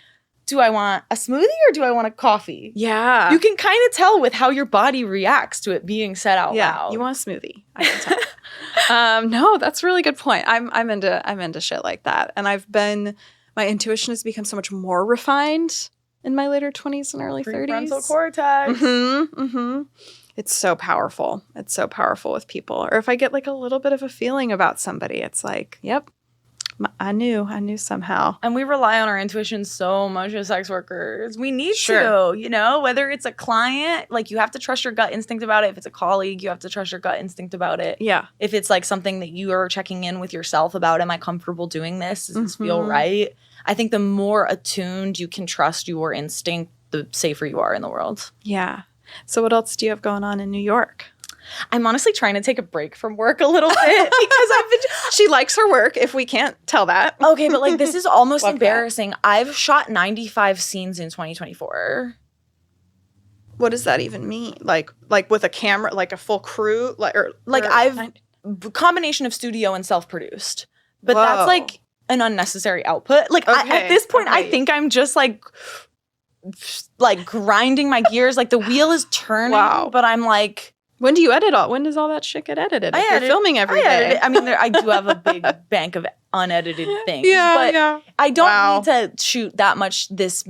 do I want a smoothie or do I want a coffee? Yeah. You can kind of tell with how your body reacts to it being said out loud. You want a smoothie. I can tell. No, that's a really good point. I'm into shit like that. And my intuition has become so much more refined in my later 20s and early 30s. Prefrontal cortex. It's so powerful. It's so powerful with people. Or if I get like a little bit of a feeling about somebody, it's like, yep, I knew somehow. And we rely on our intuition so much as sex workers. We need to, whether it's a client, like you have to trust your gut instinct about it. If it's a colleague, you have to trust your gut instinct about it. Yeah. If it's like something that you are checking in with yourself about, am I comfortable doing this? Does this feel right? I think the more attuned you can trust your instinct, the safer you are in the world. Yeah. So what else do you have going on in New York? I'm honestly trying to take a break from work a little bit because I've been... She likes her work, if we can't tell that. Okay, but like this is almost embarrassing. I've shot 95 scenes in 2024. What does that even mean? Like with a camera, like a full crew? Combination of studio and self-produced. But that's like an unnecessary output. Like at this point, I think I'm just like grinding my gears. Like the wheel is turning, but I'm like... When do you edit all? When does all that shit get edited? You're filming every day. I mean, I do have a big bank of unedited things. But I don't need to shoot that much this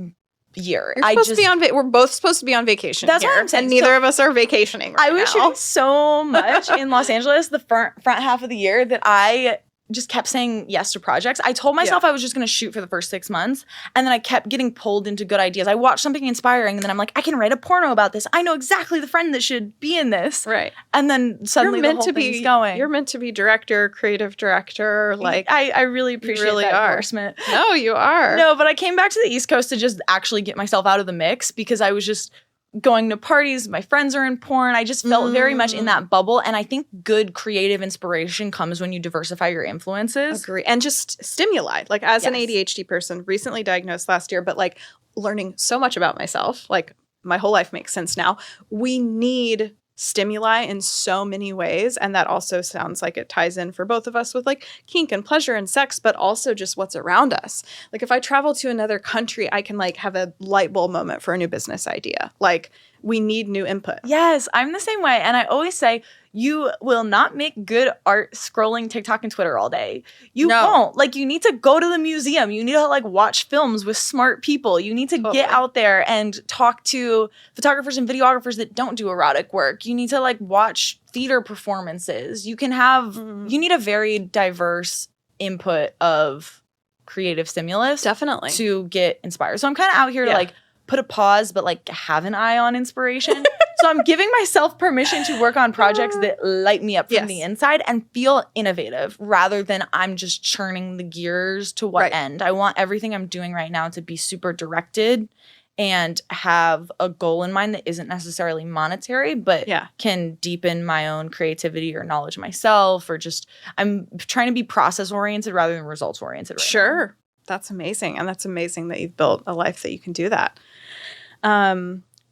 year. We're both supposed to be on vacation. That's what I'm saying. And neither of us are vacationing right now. I was shooting so much in Los Angeles the front half of the year that I just kept saying yes to projects. I told myself I was just going to shoot for the first 6 months, and then I kept getting pulled into good ideas. I watched something inspiring, and then I'm like, I can write a porno about this. I know exactly the friend that should be in this. Right. And then suddenly the whole thing's going. You're meant to be director, creative director. Like I really appreciate that endorsement. No, you are. No, but I came back to the East Coast to just actually get myself out of the mix because I was just going to parties. My friends are in porn. I just felt very much in that bubble. And I think good creative inspiration comes when you diversify your influences. Agree. And just stimuli. Like as an ADHD person, recently diagnosed last year, but like learning so much about myself, like my whole life makes sense now. We need stimuli in so many ways. And that also sounds like it ties in for both of us with like kink and pleasure and sex, but also just what's around us. Like if I travel to another country, I can like have a light bulb moment for a new business idea. Like we need new input. Yes, I'm the same way. And I always say, you will not make good art scrolling TikTok and Twitter all day. You won't. Like, you need to go to the museum. You need to, like, watch films with smart people. You need to get out there and talk to photographers and videographers that don't do erotic work. You need to, like, watch theater performances. You can have... You need a very diverse input of creative stimulus. Definitely. To get inspired. So I'm kind of out here to, like, put a pause, but, like, have an eye on inspiration. So I'm giving myself permission to work on projects that light me up from the inside and feel innovative rather than I'm just churning the gears to what end. I want everything I'm doing right now to be super directed and have a goal in mind that isn't necessarily monetary, but can deepen my own creativity or knowledge of myself, or just I'm trying to be process oriented rather than results oriented. Now. That's amazing. And that's amazing that you've built a life that you can do that.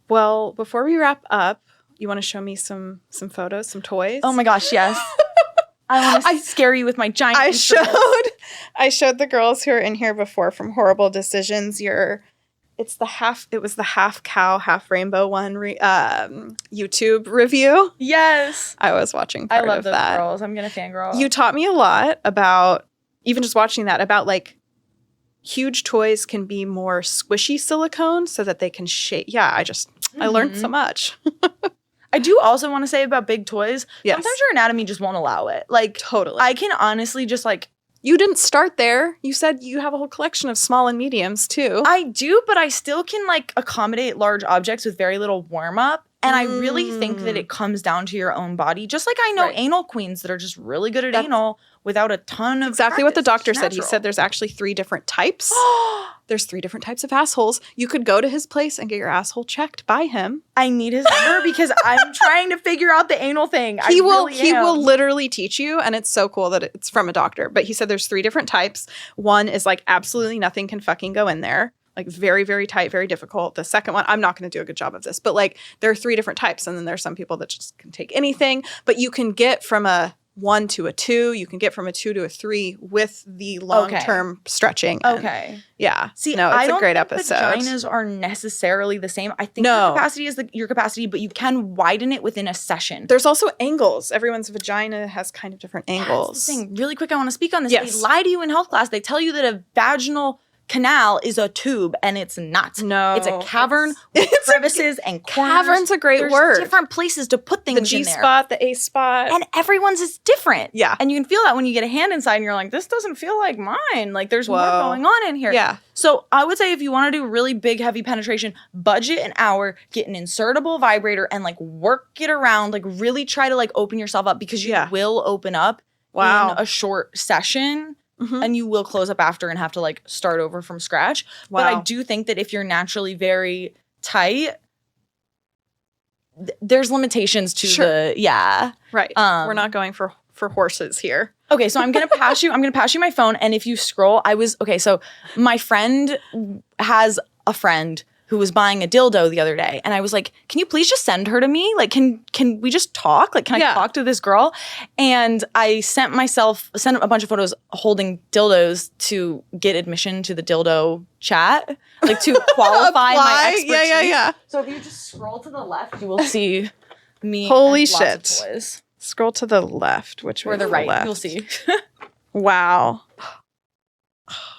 Well, before we wrap up, you want to show me some photos, some toys? Oh my gosh, yes. I want to scare you with my giant I showed the girls who were in here before from Horrible Decisions it was the half cow, half rainbow one YouTube review. Yes. I was watching part of that. I love those girls. I'm going to fangirl. You taught me a lot about, even just watching that, about like huge toys can be more squishy silicone so that they can shape. Yeah, I learned so much. I do also want to say about big toys, sometimes your anatomy just won't allow it. Like, totally. I can honestly just like... You didn't start there. You said you have a whole collection of small and mediums too. I do, but I still can like accommodate large objects with very little warm-up. And I really think that it comes down to your own body. Just like I know anal queens that are just really good at anal without a ton of Exactly practice. What the doctor said. He said there's actually 3 different types. There's 3 different types of assholes. You could go to his place and get your asshole checked by him. I need his number because I'm trying to figure out the anal thing. He will literally teach you, and it's so cool that it's from a doctor. But he said there's 3 different types. One is like absolutely nothing can fucking go in there. Like very, very tight, very difficult. The second one, I'm not going to do a good job of this, but like there are 3 different types. And then there's some people that just can take anything, but you can get from a 1 to a 2. You can get from a 2 to a 3 with the long-term stretching. Okay. Yeah. See, no, it's a great episode. Vaginas are necessarily the same. I think your capacity is your capacity, but you can widen it within a session. There's also angles. Everyone's vagina has kind of different angles. That's the thing. Really quick, I want to speak on this. Yes. They lie to you in health class. They tell you that a vaginal canal is a tube, and it's not. No. It's a cavern with crevices and corners. Cavern's a great word. There's different places to put things in there. The G-spot, the A-spot. And everyone's is different. Yeah. And you can feel that when you get a hand inside and you're like, this doesn't feel like mine. Like there's more going on in here. Yeah. So I would say if you want to do really big, heavy penetration, budget an hour, get an insertable vibrator and like work it around, like really try to like open yourself up because you will open up in a short session. Mm-hmm. And you will close up after and have to like start over from scratch. Wow. But I do think that if you're naturally very tight, there's limitations to Right. We're not going for horses here. Okay, so I'm gonna pass you my phone, and if you scroll, so my friend has a friend who was buying a dildo the other day. And I was like, can you please just send her to me? Like, can we just talk? Like, can I talk to this girl? And I sent a bunch of photos holding dildos to get admission to the dildo chat, like to qualify my expertise. Yeah. So if you just scroll to the left, you will see me. Holy and shit. Lots of toys. Scroll to the left, or the right, you'll see. Wow.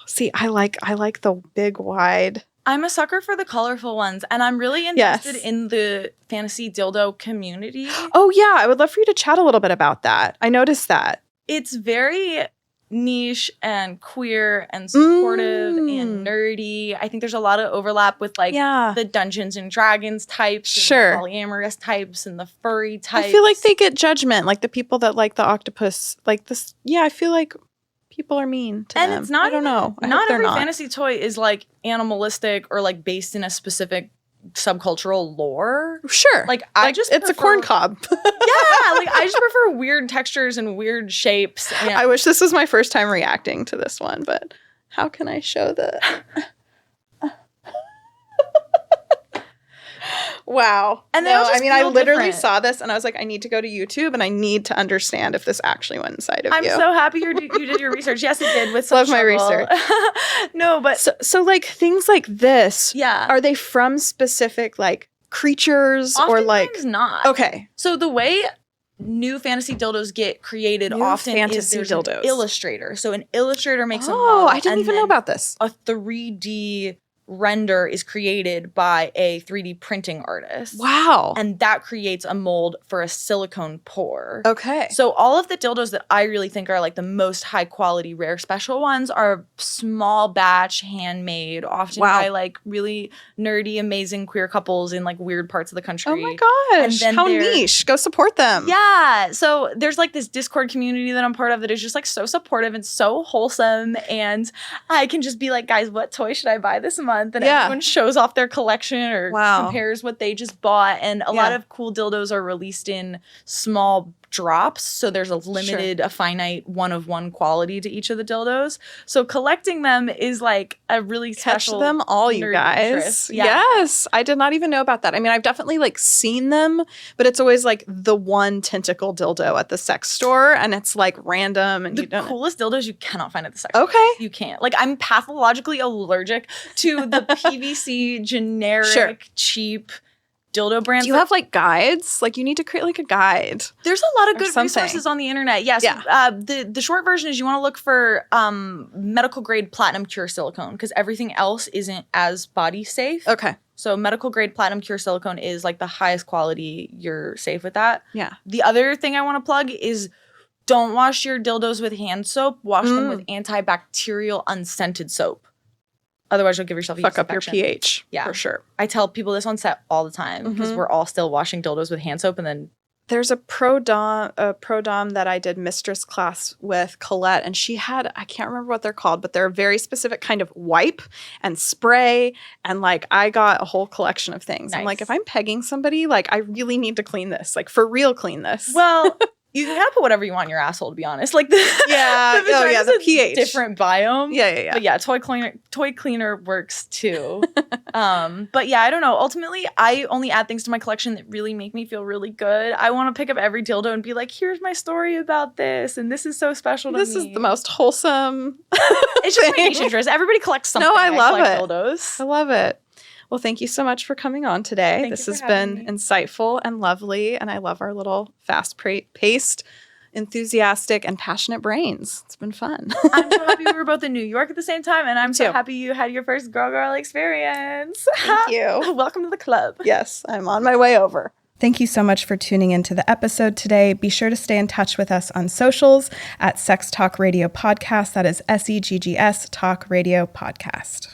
See, I like the big wide. I'm a sucker for the colorful ones, and I'm really invested in the fantasy dildo community. Oh, yeah. I would love for you to chat a little bit about that. I noticed that. It's very niche and queer and supportive and nerdy. I think there's a lot of overlap with like the Dungeons and Dragons types, and the polyamorous types, and the furry types. I feel like they get judgment, like the people that like the octopus, like this. Yeah, I feel like people are mean to them. It's not. I don't know. Not every fantasy toy is like animalistic or like based in a specific subcultural lore. Sure. Like it's a corn cob. I just prefer weird textures and weird shapes. And I wish this was my first time reacting to this one, but how can I show the Wow. And I literally saw this and I was like, I need to go to YouTube and I need to understand if this actually went inside of you. I'm so happy you did your research. Yes, it did. With love my research. No, but so like things like this. Yeah. Are they from specific like creatures or like? Not. Okay. So the way new fantasy dildos get created often is there's an illustrator. So an illustrator makes a model. Oh, I didn't even know about this. A 3D render is created by a 3D printing artist. Wow. And that creates a mold for a silicone pour. Okay. So all of the dildos that I really think are like the most high quality, rare, special ones are small batch, handmade, often by like really nerdy, amazing queer couples in like weird parts of the country. Oh my gosh. How niche. Go support them. Yeah. So there's like this Discord community that I'm part of that is just like so supportive and so wholesome. And I can just be like, guys, what toy should I buy this month? And everyone shows off their collection or compares what they just bought. And a lot of cool dildos are released in small drops. So there's a limited, a finite one-of-one quality to each of the dildos. So collecting them is like a really special. Catch them all, you guys. Interest. Yes. I did not even know about that. I mean, I've definitely like seen them, but it's always like the one tentacle dildo at the sex store and it's like random and the you don't coolest dildos you cannot find at the sex store. Okay. You can't. Like I'm pathologically allergic to the PVC generic cheap dildo brands. Do you have like guides? Like you need to create like a guide. There's a lot of good resources on the internet. Yes. Yeah. The short version is you want to look for medical grade platinum cure silicone because everything else isn't as body safe. Okay. So medical grade platinum cure silicone is like the highest quality. You're safe with that. Yeah. The other thing I want to plug is don't wash your dildos with hand soap. Wash them with antibacterial unscented soap. Otherwise, you'll give yourself a fuck up your pH. Yeah, for sure. I tell people this on set all the time because we're all still washing dildos with hand soap and then There's a pro dom that I did mistress class with, Colette, and she had, I can't remember what they're called, but they're a very specific kind of wipe and spray, and like I got a whole collection of things. Nice. I'm like, if I'm pegging somebody, like I really need to clean this, like for real clean this. Well, you can kind of put whatever you want in your asshole, to be honest. Like the the pH, different biome. Yeah. But yeah, toy cleaner works too. But yeah, I don't know. Ultimately, I only add things to my collection that really make me feel really good. I want to pick up every dildo and be like, here's my story about this, and this is so special to me. This is the most wholesome. It's just my niche interest. Everybody collects something. No, I love it. Dildos. I love it. Well, thank you so much for coming on today. This has been insightful and lovely, and I love our little fast-paced, enthusiastic, and passionate brains. It's been fun. I'm so happy we were both in New York at the same time, and I'm so happy you had your first girl experience. Thank you. Welcome to the club. Yes, I'm on my way over. Thank you so much for tuning into the episode today. Be sure to stay in touch with us on socials at Seggs Talk Radio Podcast. That is SEGGS Talk Radio Podcast.